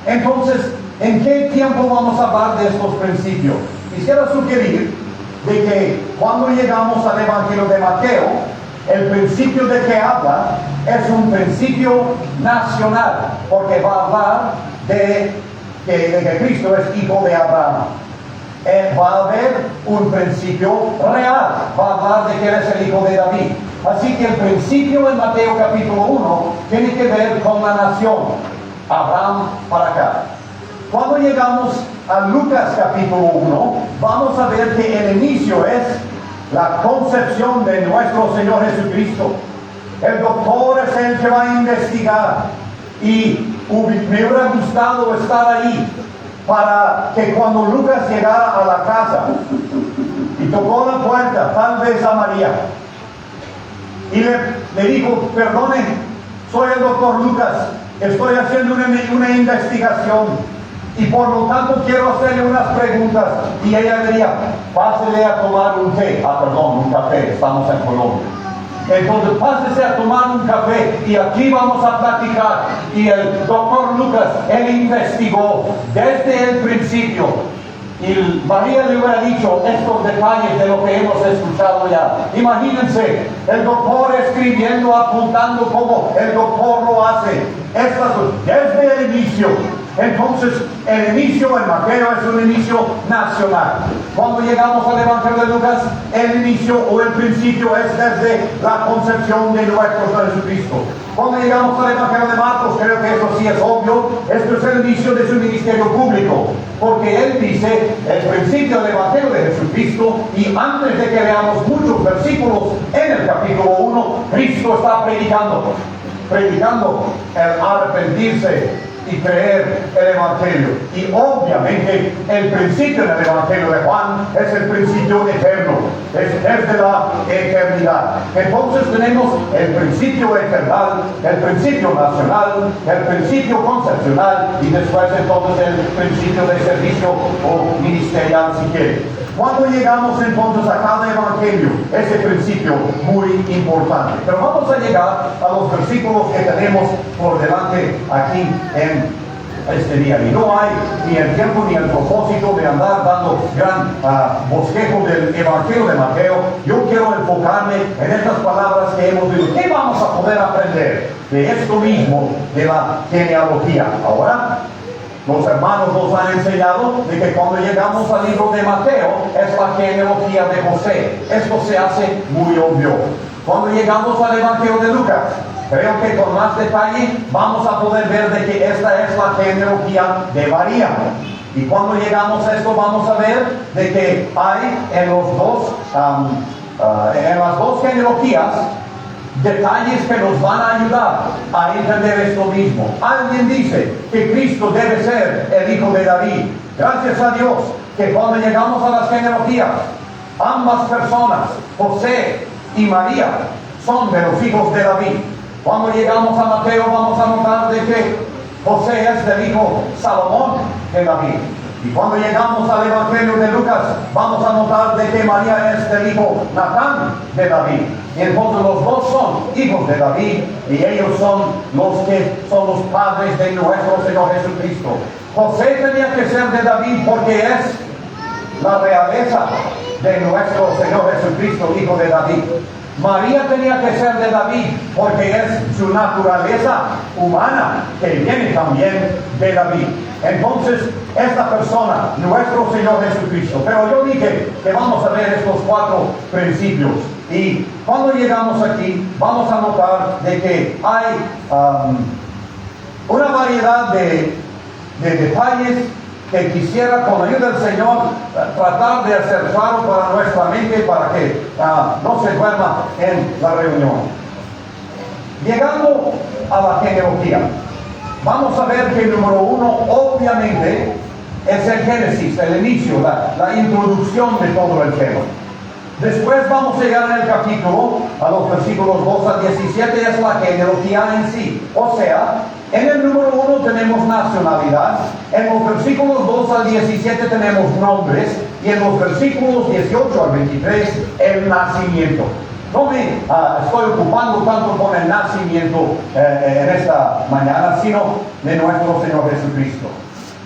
Entonces, ¿en qué tiempo vamos a hablar de estos principios? Quisiera sugerir de que cuando llegamos al Evangelio de Mateo, el principio de que habla es un principio nacional, porque va a hablar de que Cristo es hijo de Abraham. Va a haber un principio real, va a hablar de que él es el hijo de David. Así que el principio en Mateo capítulo 1 tiene que ver con la nación, Abraham para acá. Cuando llegamos a Lucas capítulo 1, vamos a ver que el inicio es la concepción de nuestro Señor Jesucristo. El doctor es el que va a investigar y me hubiera gustado estar ahí para que cuando Lucas llegara a la casa y tocó la puerta, tal vez a María, y le dijo: perdone, soy el doctor Lucas, estoy haciendo una investigación y por lo tanto quiero hacerle unas preguntas. Y ella diría: pásele a tomar un té, un café, estamos en Colombia. Entonces pásese a tomar un café y aquí vamos a platicar. Y el doctor Lucas, él investigó desde el principio. Y María le hubiera dicho estos detalles de lo que hemos escuchado ya. Imagínense, el doctor escribiendo, apuntando como el doctor lo hace. Desde el inicio. Entonces, el inicio en Mateo es un inicio nacional. Cuando llegamos al Evangelio de Lucas, el inicio o el principio es desde la concepción de nuestro Señor Jesucristo. Cuando llegamos al Evangelio de Marcos, creo que eso sí es obvio, esto es el inicio de su ministerio público, porque él dice el principio del Evangelio de Jesucristo, y antes de que leamos muchos versículos en el capítulo 1, Cristo está predicando el arrepentirse y creer el Evangelio. Y obviamente el principio del Evangelio de Juan es el principio eterno, es de la eternidad. Entonces tenemos el principio eternal, el principio nacional, el principio concepcional y después entonces el principio de servicio o ministerial, si quiere. Cuando llegamos entonces a cada evangelio, ese principio muy importante. Pero vamos a llegar a los versículos que tenemos por delante aquí en este día. Y no hay ni el tiempo ni el propósito de andar dando gran bosquejo del Evangelio de Mateo. Yo quiero enfocarme en estas palabras que hemos dicho. ¿Qué vamos a poder aprender de esto mismo, de la genealogía? Ahora, los hermanos nos han enseñado de que cuando llegamos al libro de Mateo es la genealogía de José. Esto se hace muy obvio. Cuando llegamos al Evangelio de Lucas, creo que con más detalle vamos a poder ver de que esta es la genealogía de María. Y cuando llegamos a esto vamos a ver de que hay en las dos genealogías detalles que nos van a ayudar a entender esto mismo. Alguien dice que Cristo debe ser el hijo de David. Gracias a Dios que cuando llegamos a las genealogías, ambas personas, José y María, son de los hijos de David. Cuando llegamos a Mateo vamos a notar de que José es del hijo Salomón de David. Y cuando llegamos al Evangelio de Lucas, vamos a notar de que María es del hijo Natán de David. Y entonces los dos son hijos de David, y ellos son los que son los padres de nuestro Señor Jesucristo. José tenía que ser de David porque es la realeza de nuestro Señor Jesucristo, hijo de David. María tenía que ser de David porque es su naturaleza humana, que viene también de David. Entonces, esta persona, nuestro Señor Jesucristo. Pero yo dije que vamos a ver estos 4 principios. Y cuando llegamos aquí, vamos a notar de que hay una variedad de detalles que quisiera, con la ayuda del Señor, tratar de hacer claro para nuestra mente, para que no se duerma en la reunión. Llegando a la genealogía, vamos a ver que el número 1, obviamente, es el Génesis, el inicio, la introducción de todo el tema. Después vamos a llegar en el capítulo, a los versículos 2 al 17, es la genealogía en sí. O sea, En el número 1 tenemos nacionalidad, en los versículos 2 al 17 tenemos nombres, y en los versículos 18 al 23 el nacimiento. No me estoy ocupando tanto con el nacimiento en esta mañana, sino de nuestro Señor Jesucristo.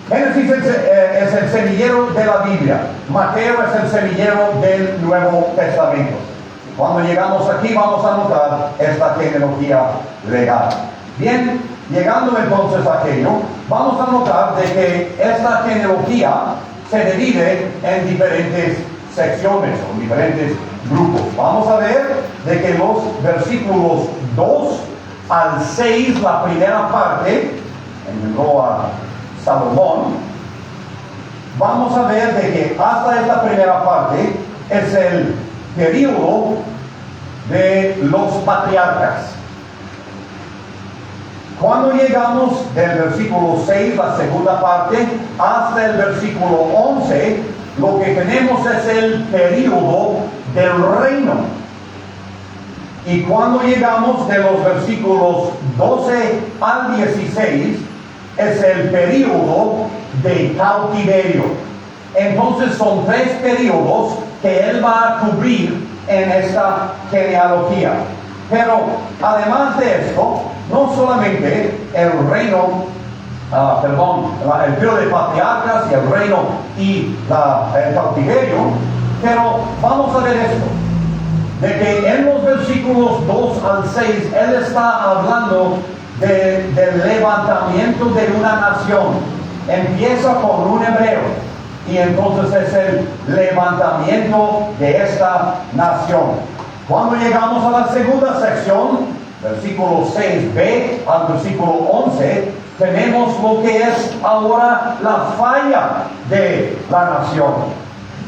Génesis es el semillero de la Biblia, Mateo es el semillero del Nuevo Testamento. Cuando llegamos aquí vamos a notar esta genealogía legal. Bien, llegando entonces a aquello, vamos a notar de que esta genealogía se divide en diferentes secciones o diferentes grupos. Vamos a ver de que los versículos 2 al 6, la primera parte, engendró a Salomón. Vamos a ver de que hasta esta primera parte es el período de los patriarcas. Cuando llegamos del versículo 6, la segunda parte, hasta el versículo 11, lo que tenemos es el período del reino. Y cuando llegamos de los versículos 12 al 16, es el período de cautiverio. Entonces son 3 períodos que él va a cubrir en esta genealogía. Pero además de esto, no solamente el reino, el periodo de patriarcas y el reino y el cautiverio, pero vamos a ver esto, de que en los versículos 2 al 6, él está hablando del levantamiento de una nación. Empieza con un hebreo y entonces es el levantamiento de esta nación. Cuando llegamos a la segunda sección, versículo 6b al versículo 11, tenemos lo que es ahora la falla de la nación.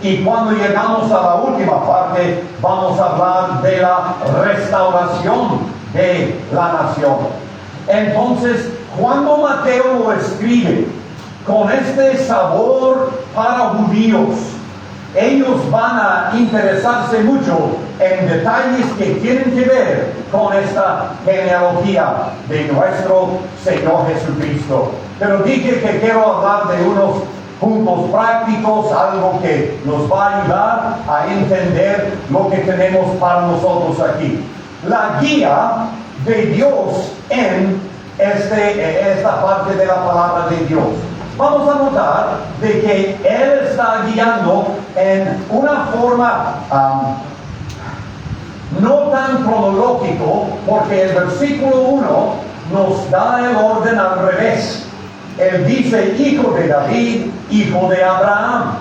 Y cuando llegamos a la última parte, vamos a hablar de la restauración de la nación. Entonces, cuando Mateo lo escribe con este sabor para judíos, ellos van a interesarse mucho en detalles que tienen que ver con esta genealogía de nuestro Señor Jesucristo. Pero dije que quiero hablar de unos puntos prácticos, algo que nos va a ayudar a entender lo que tenemos para nosotros aquí. La guía de Dios en esta parte de la palabra de Dios. Vamos a notar de que Él está guiando en una forma no tan cronológico, porque el versículo 1 nos da el orden al revés. Él dice hijo de David, hijo de Abraham.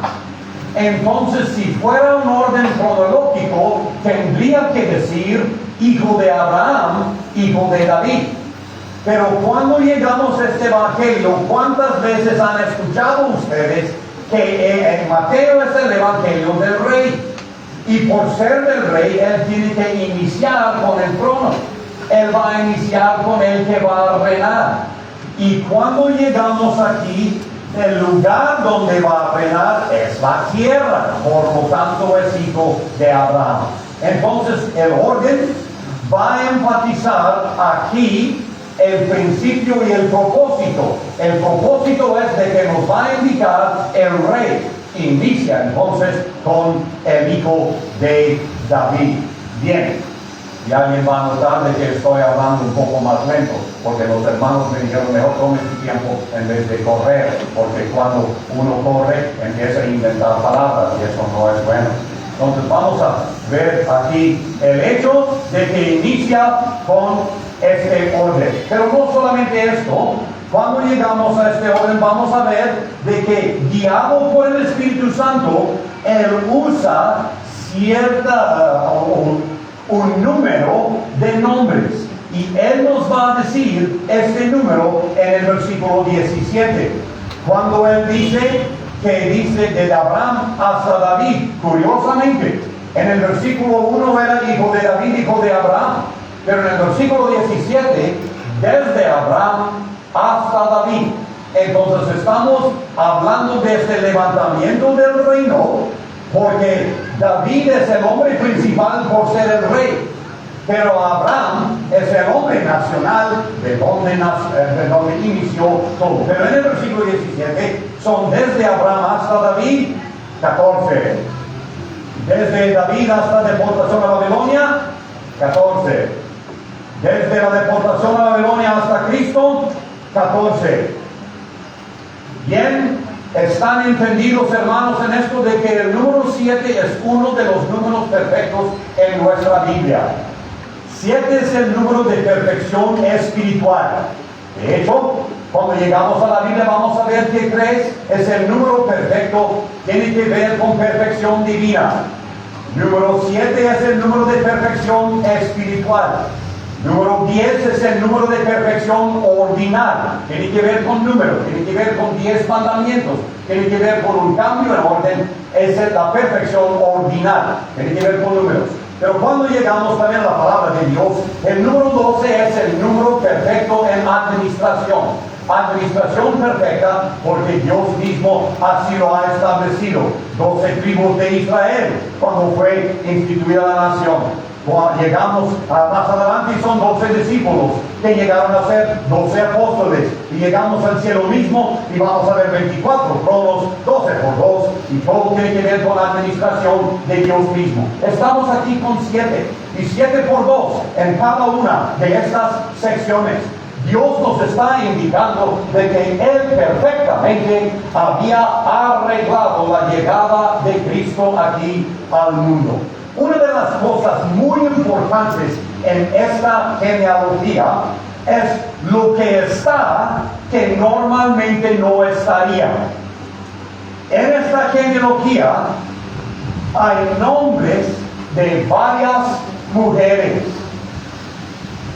Entonces, si fuera un orden cronológico, tendría que decir hijo de Abraham, hijo de David. Pero cuando llegamos a este evangelio, ¿cuántas veces han escuchado ustedes que en Mateo es el evangelio del rey? Y por ser del rey, él tiene que iniciar con el trono. Él va a iniciar con el que va a reinar. Y cuando llegamos aquí, el lugar donde va a reinar es la tierra. Por lo tanto, es hijo de Abraham. Entonces, el orden va a enfatizar aquí el principio y el propósito. El propósito es de que nos va a indicar el rey. Inicia entonces con el hijo de David. Bien, y alguien va a notar de que estoy hablando un poco más lento, porque los hermanos me dijeron mejor tome su tiempo en vez de correr, porque cuando uno corre empieza a inventar palabras y eso no es bueno. Entonces vamos a ver aquí el hecho de que inicia con este orden. Pero no solamente esto, cuando llegamos a este orden vamos a ver de que guiado por el Espíritu Santo, Él usa un número de nombres. Y Él nos va a decir este número en el versículo 17. Cuando Él dice de Abraham hasta David, curiosamente, en el versículo 1 era hijo de David, hijo de Abraham, pero en el versículo 17, desde Abraham hasta David. Entonces estamos hablando de este levantamiento del reino, porque David es el hombre principal por ser el rey. Pero Abraham es el hombre nacional de donde inició todo. Pero en el versículo 17 son desde Abraham hasta David, 14. Desde David hasta la deportación a Babilonia, 14. Desde la deportación a Babilonia hasta Cristo, 14. Bien, están entendidos, hermanos, en esto de que el número 7 es uno de los números perfectos en nuestra Biblia. 7 es el número de perfección espiritual. De hecho, cuando llegamos a la Biblia vamos a ver que 3 es el número perfecto, tiene que ver con perfección divina. Número 7 es el número de perfección espiritual. Número 10 es el número de perfección ordinal. Tiene que ver con números, tiene que ver con 10 mandamientos, tiene que ver con un cambio en orden. Esa es la perfección ordinal, tiene que ver con números. Pero cuando llegamos también a la palabra de Dios, el número 12 es el número perfecto en administración. Administración perfecta porque Dios mismo así lo ha establecido. 12 tribus de Israel cuando fue instituida la nación. Cuando llegamos más adelante son 12 discípulos que llegaron a ser 12 apóstoles. Y llegamos al cielo mismo y vamos a ver 24 cronos, 12 por 2, y todo tiene que ver con la administración de Dios mismo. Estamos aquí con 7 y 7 por 2 en cada una de estas secciones. Dios nos está indicando de que Él perfectamente había arreglado la llegada de Cristo aquí al mundo. Una de las cosas muy importantes en esta genealogía es lo que está que normalmente no estaría. En esta genealogía hay nombres de varias mujeres.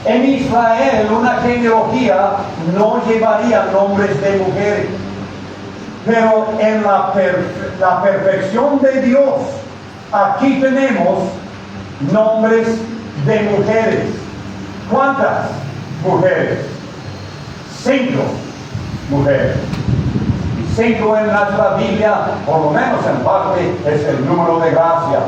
En Israel una genealogía no llevaría nombres de mujeres, pero en la perfección de Dios, aquí tenemos nombres de mujeres. ¿Cuántas mujeres? 5 mujeres. Y 5 en nuestra Biblia, por lo menos en parte, es el número de gracia.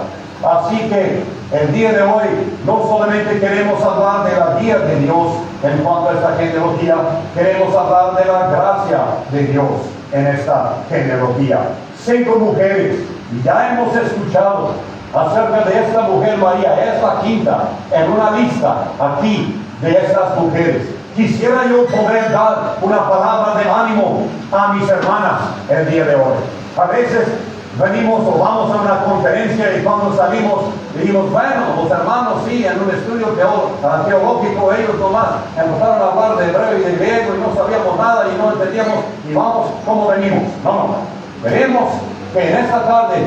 Así que el día de hoy no solamente queremos hablar de la guía de Dios en cuanto a esta genealogía, queremos hablar de la gracia de Dios en esta genealogía. 5 mujeres, y ya hemos escuchado acerca de esta mujer María, es la quinta en una lista aquí de estas mujeres. Quisiera yo poder dar una palabra de ánimo a mis hermanas el día de hoy. A veces venimos o vamos a una conferencia y cuando salimos decimos, bueno, los hermanos sí, en un estudio teológico, ellos nomás empezaron a hablar de hebreo y de griego y no sabíamos nada y no entendíamos y vamos como venimos. No, veremos que en esta tarde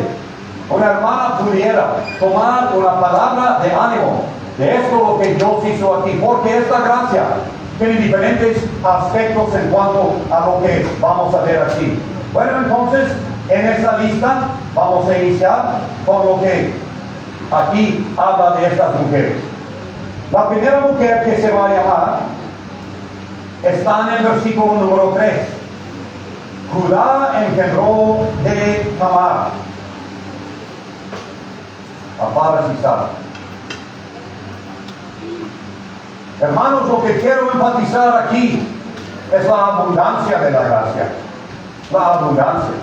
una hermana pudiera tomar una palabra de ánimo de esto lo que Dios hizo aquí, porque esta gracia tiene diferentes aspectos en cuanto a lo que vamos a ver aquí. Bueno, entonces, en esta lista vamos a iniciar con lo que aquí habla de estas mujeres. La primera mujer que se va a llamar está en el versículo número 3. Judá engendró de Tamar a Fares y Zara. Hermanos, lo que quiero enfatizar aquí es la abundancia de la gracia. La abundancia.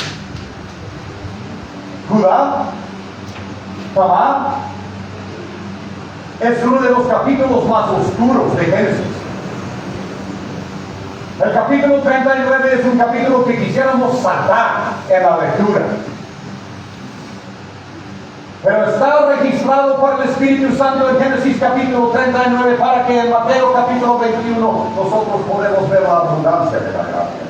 Judá, Tamar, es uno de los capítulos más oscuros de Génesis. El capítulo 39 es un capítulo que quisiéramos saltar en la lectura. Pero está registrado por el Espíritu Santo en Génesis capítulo 39 para que en Mateo capítulo 21 nosotros podemos ver la abundancia de la gracia.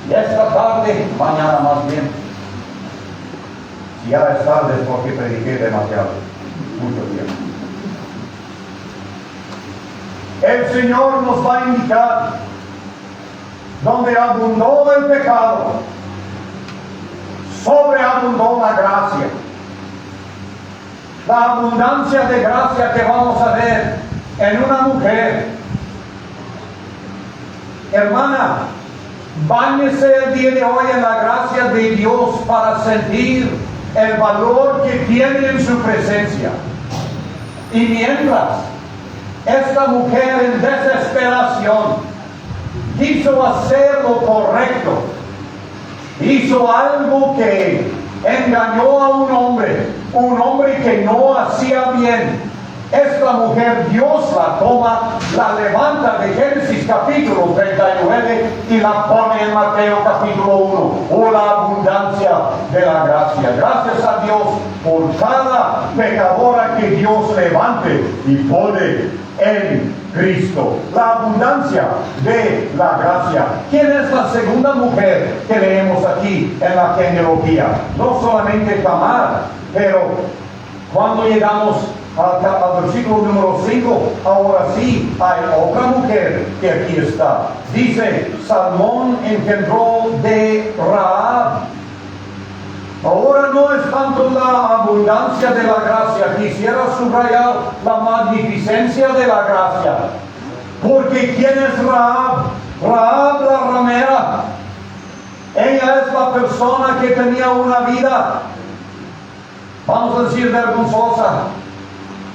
Y esta tarde, mañana más bien, si ya es tarde es porque prediqué demasiado, mucho tiempo. El Señor nos va a indicar donde abundó el pecado, sobreabundó la gracia. La abundancia de gracia que vamos a ver en una mujer. Hermana, báñese el día de hoy en la gracia de Dios para sentir el valor que tiene en su presencia. Y mientras esta mujer en desesperación quiso hacer lo correcto, hizo algo que engañó a un hombre que no hacía bien. Esta mujer, Dios la toma, la levanta de Génesis capítulo 39 y la pone en Mateo capítulo 1. Oh, la abundancia de la gracia. Gracias a Dios por cada pecadora que Dios levante y pone en Cristo. La abundancia de la gracia. ¿Quién es la segunda mujer que leemos aquí en la genealogía? No solamente Tamar, pero cuando llegamos al versículo número 5, ahora sí hay otra mujer que aquí está. Dice, Salmón engendró de Rahab. Ahora no es tanto la abundancia de la gracia, quisiera subrayar la magnificencia de la gracia. Porque ¿quién es Rahab? Rahab la ramera. Ella es la persona que tenía una vida, vamos a decir, vergonzosa.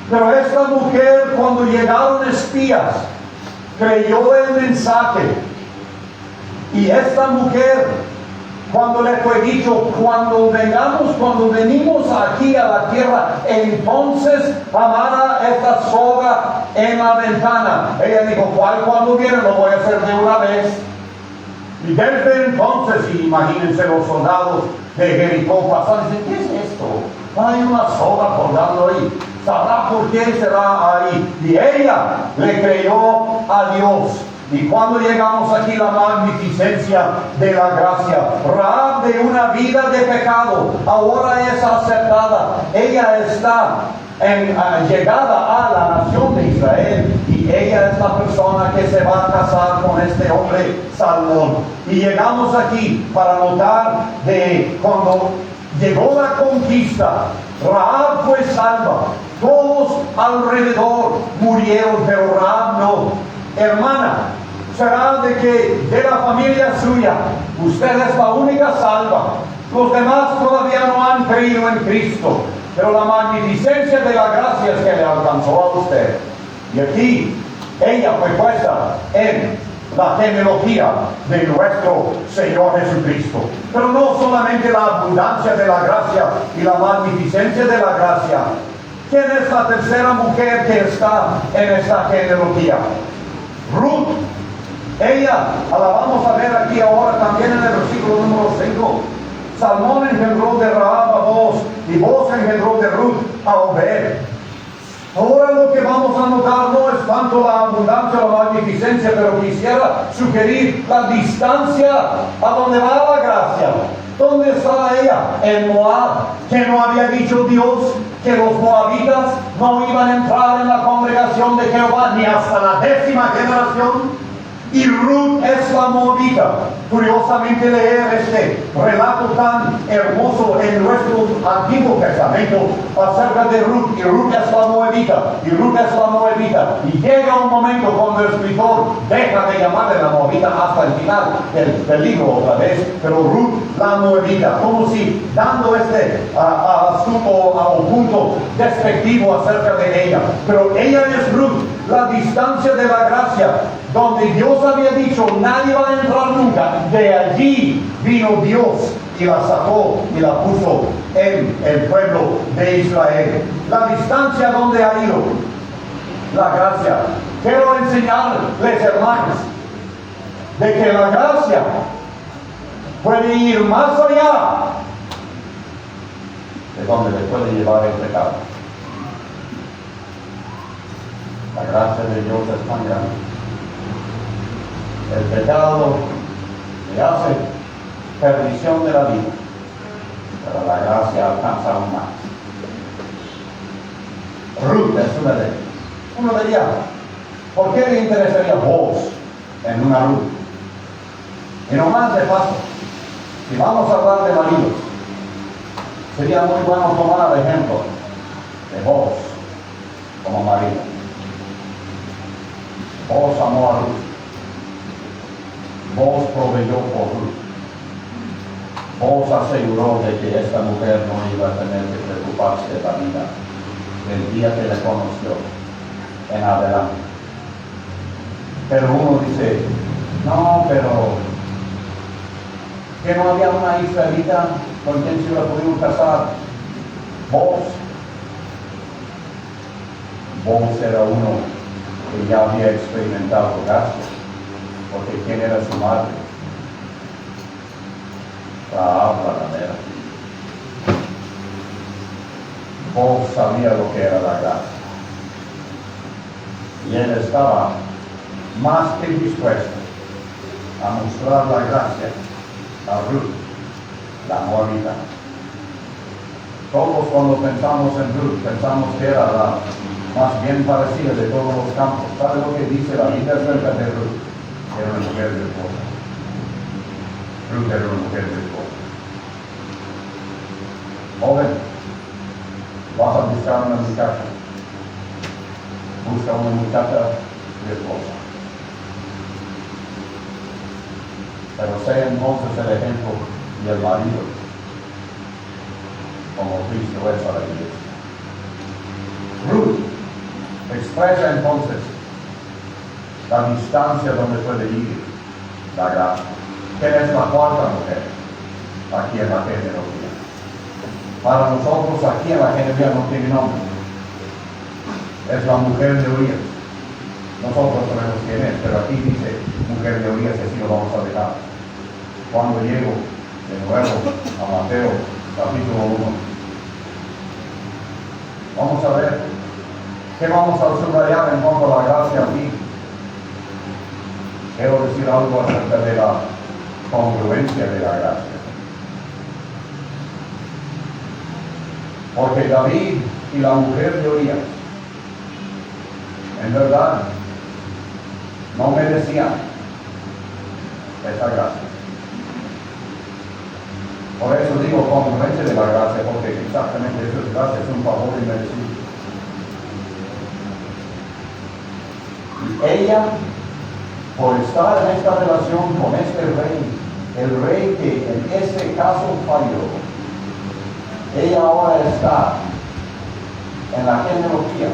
Pero esta mujer, cuando llegaron espías, creyó el mensaje. Y esta mujer, cuando le fue dicho, cuando venimos aquí a la tierra, entonces amará esta soga en la ventana. Ella dijo, ¿cuál? Cuando viene lo voy a hacer de una vez. Y desde entonces, imagínense los soldados de Jericó pasando, dicen, ¿qué es esto? Hay una soga colgando ahí. ¿Sabrá por qué será ahí? Y ella le creyó a Dios. Y cuando llegamos aquí, la magnificencia de la gracia. Rahab, de una vida de pecado, ahora es aceptada. Ella está llegada a la nación de Israel. Y ella es la persona que se va a casar con este hombre Salmón. Y llegamos aquí para notar de cuando llegó la conquista, Rahab fue salva. Todos alrededor murieron, pero Rahab no. Hermana, será de que de la familia suya, usted es la única salva. Los demás todavía no han creído en Cristo, pero la magnificencia de la gracia es que le alcanzó a usted. Y aquí, ella fue puesta en la genealogía de nuestro Señor Jesucristo. Pero no solamente la abundancia de la gracia y la magnificencia de la gracia. ¿Quién es la tercera mujer que está en esta genealogía? Ruth. Ella, la vamos a ver aquí ahora también en el versículo número 5. Salmón engendró de Rahab a Boaz, y Boaz engendró de Ruth a Obed. Ahora lo que vamos a notar no es tanto la abundancia o la magnificencia, pero quisiera sugerir la distancia a donde va la gracia. ¿Dónde está ella? En Moab, que no había dicho Dios que los moabitas no iban a entrar en la congregación de Jehová ni hasta la 10ª generación. Y Ruth es la moabita. Curiosamente leer este relato tan hermoso en nuestro Antiguo Testamento acerca de Ruth. Y Ruth es la moabita. Y Ruth es la moabita. Y llega un momento cuando el escritor deja de llamarle la moabita hasta el final del libro otra vez. Pero Ruth la moabita. Como si dando este asunto o punto despectivo acerca de ella. Pero ella es Ruth. La distancia de la gracia, donde Dios había dicho nadie va a entrar nunca, de allí vino Dios y la sacó y la puso en el pueblo de Israel. La distancia donde ha ido la gracia. Quiero enseñarles, hermanos, de que la gracia puede ir más allá de donde le puede llevar el pecado. La gracia de Dios es tan grande. El pecado le hace perdición de la vida, pero la gracia alcanza aún más. Ruth es una de ellas. Uno diría, ¿por qué le interesaría vos en una Ruth? Y no más de paso, si vamos a hablar de maridos, sería muy bueno tomar el ejemplo de vos como marido. Vos amó a Ruth. Vos proveyó por Ruth. Boaz aseguró de que esta mujer no iba a tener que preocuparse de la vida del día que le conoció en adelante. Pero uno dice, no, pero que no había una israelita con quien se hubiera podido casar. Boaz era uno que ya había experimentado gastos, porque ¿quién era su madre? Rahab la ramera. Boaz sabía lo que era la gracia. Y él estaba más que dispuesto a mostrar la gracia a Ruth, la moabita. Todos cuando pensamos en Ruth, pensamos que era la más bien parecida de todos los campos. ¿Sabe lo que dice la Biblia acerca de Ruth? Era una mujer virtuosa. Ruth era una mujer virtuosa. Joven, vas a buscar una muchacha. Busca una muchacha virtuosa. Pero sea entonces el ejemplo y el marido, como Cristo es a la iglesia. Ruth expresa entonces la distancia donde puede ir la gracia. ¿Quién es la cuarta mujer? Aquí en la genealogía. Para nosotros aquí en la genealogía no tiene nombre. Es la mujer de Urias. Nosotros sabemos quién es, pero aquí dice mujer de Urias, así lo vamos a dejar. Cuando llego de nuevo a Mateo capítulo 1, vamos a ver qué vamos a subrayar en cuanto a la gracia aquí. Quiero decir algo acerca de la congruencia de la gracia. Porque David y la mujer de Urias, en verdad, no merecían esa gracia. Por eso digo congruencia de la gracia, porque exactamente eso es gracia, es un favor inmerecido. Y ella, por estar en esta relación con este rey, el rey que en ese caso falló, ella ahora está en la genealogía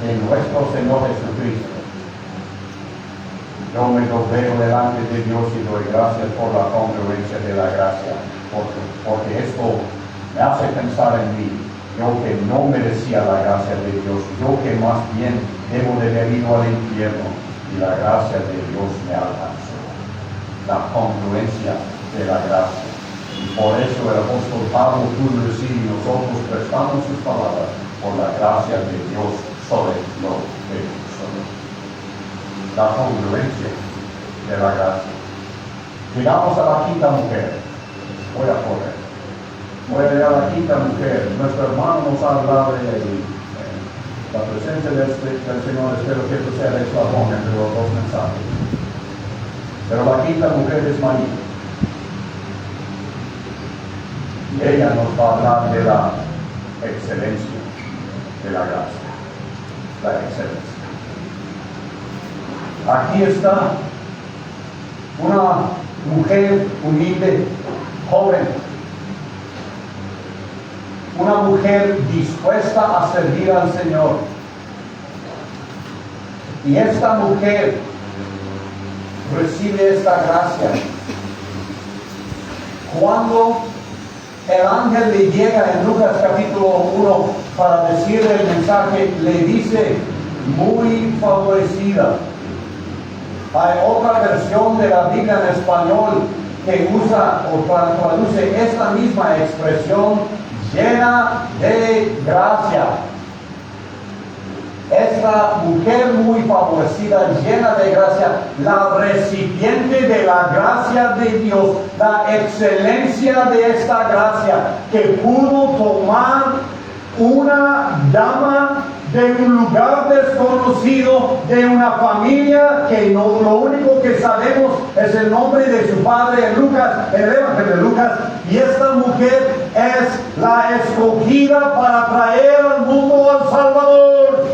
de nuestro Señor Jesucristo. Yo me doblego delante de Dios y doy gracias por la congruencia de la gracia, porque esto me hace pensar en mí, yo que no merecía la gracia de Dios, yo que más bien debo de haber ido al infierno, y la gracia de Dios me alcanzó. La congruencia de la gracia. Y por eso el apóstol Pablo pudo decir, y nosotros prestamos sus palabras por la gracia de Dios sobre lo que somos. La congruencia de la gracia. Llegamos a la quinta mujer. Voy a correr. Voy a llegar a la quinta mujer. Nuestro hermano nos ha hablado de la presencia del Señor. Espero que esto sea el eslabón entre los dos mensajes. Pero la quinta mujer es María. Y ella nos va a hablar de la excelencia de la gracia. La excelencia. Aquí está una mujer humilde, joven, una mujer dispuesta a servir al Señor. Y esta mujer recibe esta gracia cuando el ángel le llega en Lucas capítulo 1 para decirle el mensaje, le dice, muy favorecida. Hay otra versión de la Biblia en español que usa o traduce esta misma expresión, llena de gracia. Esta mujer muy favorecida, llena de gracia, la recipiente de la gracia de Dios, la excelencia de esta gracia, que pudo tomar una dama de un lugar desconocido, de una familia que no, lo único que sabemos es el nombre de su padre en Lucas, en el Evangelio de Lucas, y esta mujer es la escogida para traer al mundo al Salvador.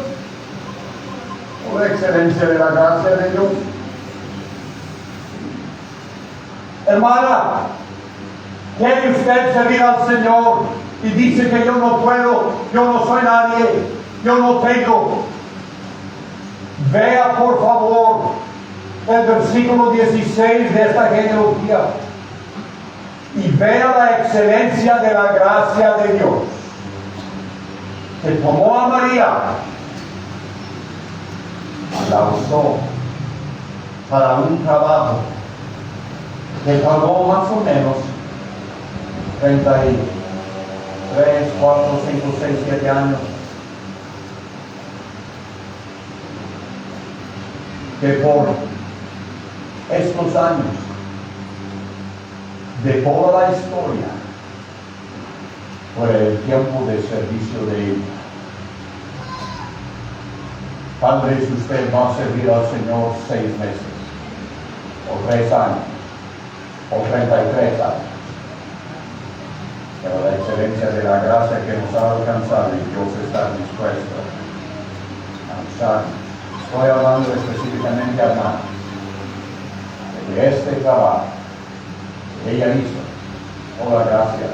Por la excelencia de la gracia de Dios. Hermana, ¿Quiere usted servir al Señor y dice que yo no puedo, yo no soy nadie, yo no tengo? Vea por favor el versículo 16 de esta genealogía y vea la excelencia de la gracia de Dios, que tomó a María, la usó para un trabajo que tardó más o menos 33, 4, 5, 6, 7 años. Que por estos años de toda la historia fue el tiempo de servicio de ella. Tal vez usted va a servir al Señor 6 meses, o 3 años, o 33 años. Pero la excelencia de la gracia que nos ha alcanzado y Dios está dispuesto a usarnos. Estoy hablando específicamente, hermano, de que este trabajo que ella hizo por la gracia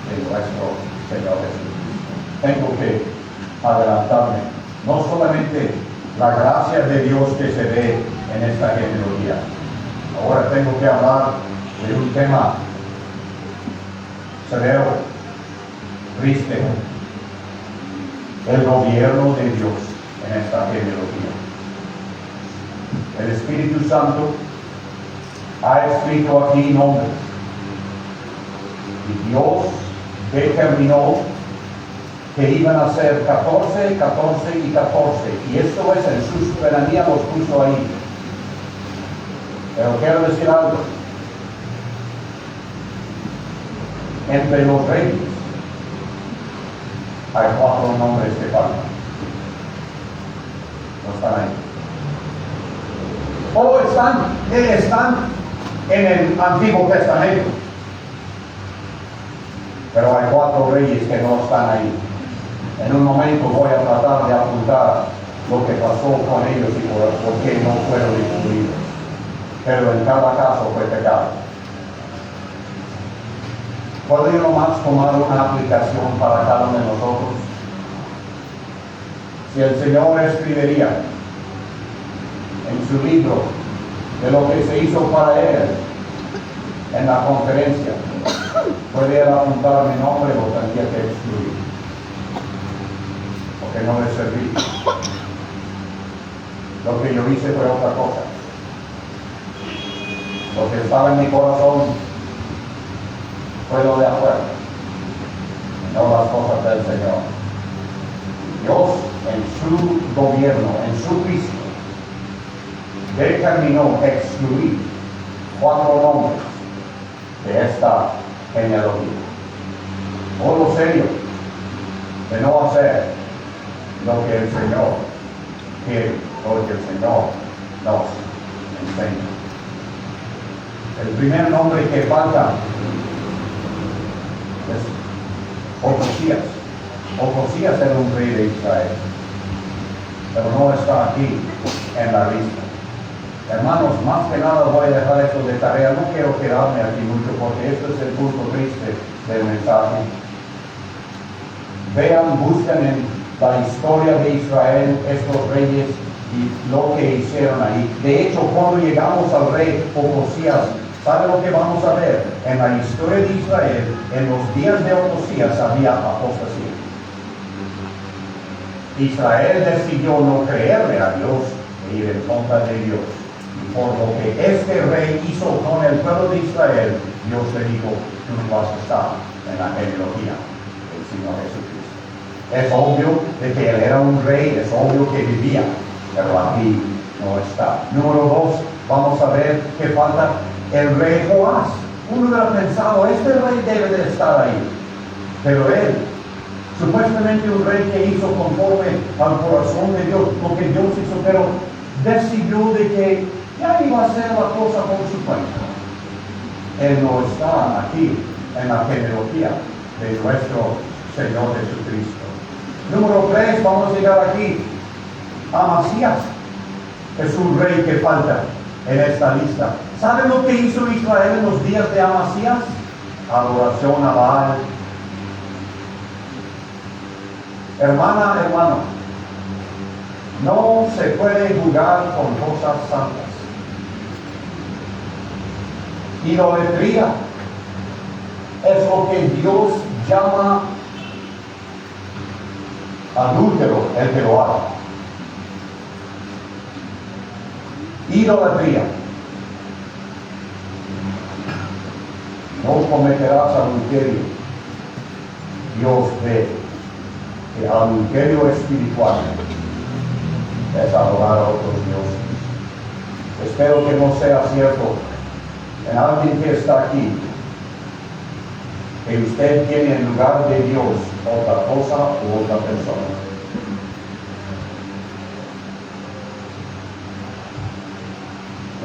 de nuestro Señor Jesucristo. Tengo que adelantarme. No solamente la gracia de Dios que se ve en esta genealogía. Ahora tengo que hablar de un tema severo, triste, el gobierno de Dios en esta genealogía. El Espíritu Santo ha escrito aquí nombres y Dios determinó que iban a ser 14, 14 y 14, y esto es en su soberanía los puso ahí. Pero quiero decir algo. Entre los reyes hay 4 nombres que faltan. No están ahí. O están en el Antiguo Testamento. Pero hay 4 reyes que no están ahí. En un momento voy a tratar de apuntar lo que pasó con ellos y por qué no fueron incluidos. Pero en cada caso fue pecado. ¿Puede uno más tomar una aplicación para cada uno de nosotros? Si el Señor escribiría en su libro de lo que se hizo para Él en la conferencia, ¿puede Él apuntar mi nombre o tendría que excluir? Porque no le serví. Lo que yo hice fue otra cosa. Lo que estaba en mi corazón fue lo de afuera, no las cosas del Señor. Dios en su gobierno, en su Cristo, determinó excluir 4 nombres de esta genealogía. Por lo serio de no hacer lo que el Señor quiere, lo que el Señor nos enseña. El primer nombre que falta es Ocosías. Ocosías era un rey de Israel, pero no está aquí en la lista. Hermanos, más que nada voy a dejar esto de tarea. No quiero quedarme aquí mucho porque esto es el punto triste del mensaje. Vean, busquen en la historia de Israel estos reyes y lo que hicieron ahí. De hecho, cuando llegamos al rey Ocosías, ¿sabe lo que vamos a ver? En la historia de Israel, en los días de Ocosías había apostasía. Israel decidió no creerle a Dios e ir en contra de Dios. Y por lo que este rey hizo con el pueblo de Israel, Dios le dijo, tú no vas a estar en la genealogía del Señor Jesucristo. Es obvio de que él era un rey, es obvio que vivía, pero aquí no está. Número 2, vamos a ver que falta el rey Joás. Uno hubiera pensado, este rey debe de estar ahí. Pero él, supuestamente un rey que hizo conforme al corazón de Dios, lo que Dios hizo, pero decidió de que ya iba a hacer la cosa por su cuenta. Él no está aquí en la genealogía de nuestro Señor Jesucristo. Número 3, vamos a llegar aquí. Amasías es un rey que falta en esta lista. ¿Saben lo que hizo Israel en los días de Amasías? adoración a Baal. Hermana, hermano, no se puede jugar con cosas santas. Idolatría es lo que Dios llama adúltero el que lo haga. Idolatría. No cometerás adulterio. Dios ve que adulterio espiritual es adorar a otros dioses. Espero que no sea cierto en alguien que está aquí, que usted tiene en lugar de Dios otra cosa u otra persona.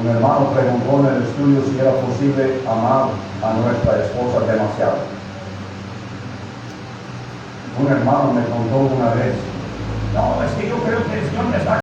Un hermano preguntó en el estudio si era posible amar a nuestra esposa demasiado. Un hermano me contó una vez, no, es que yo creo que Dios me está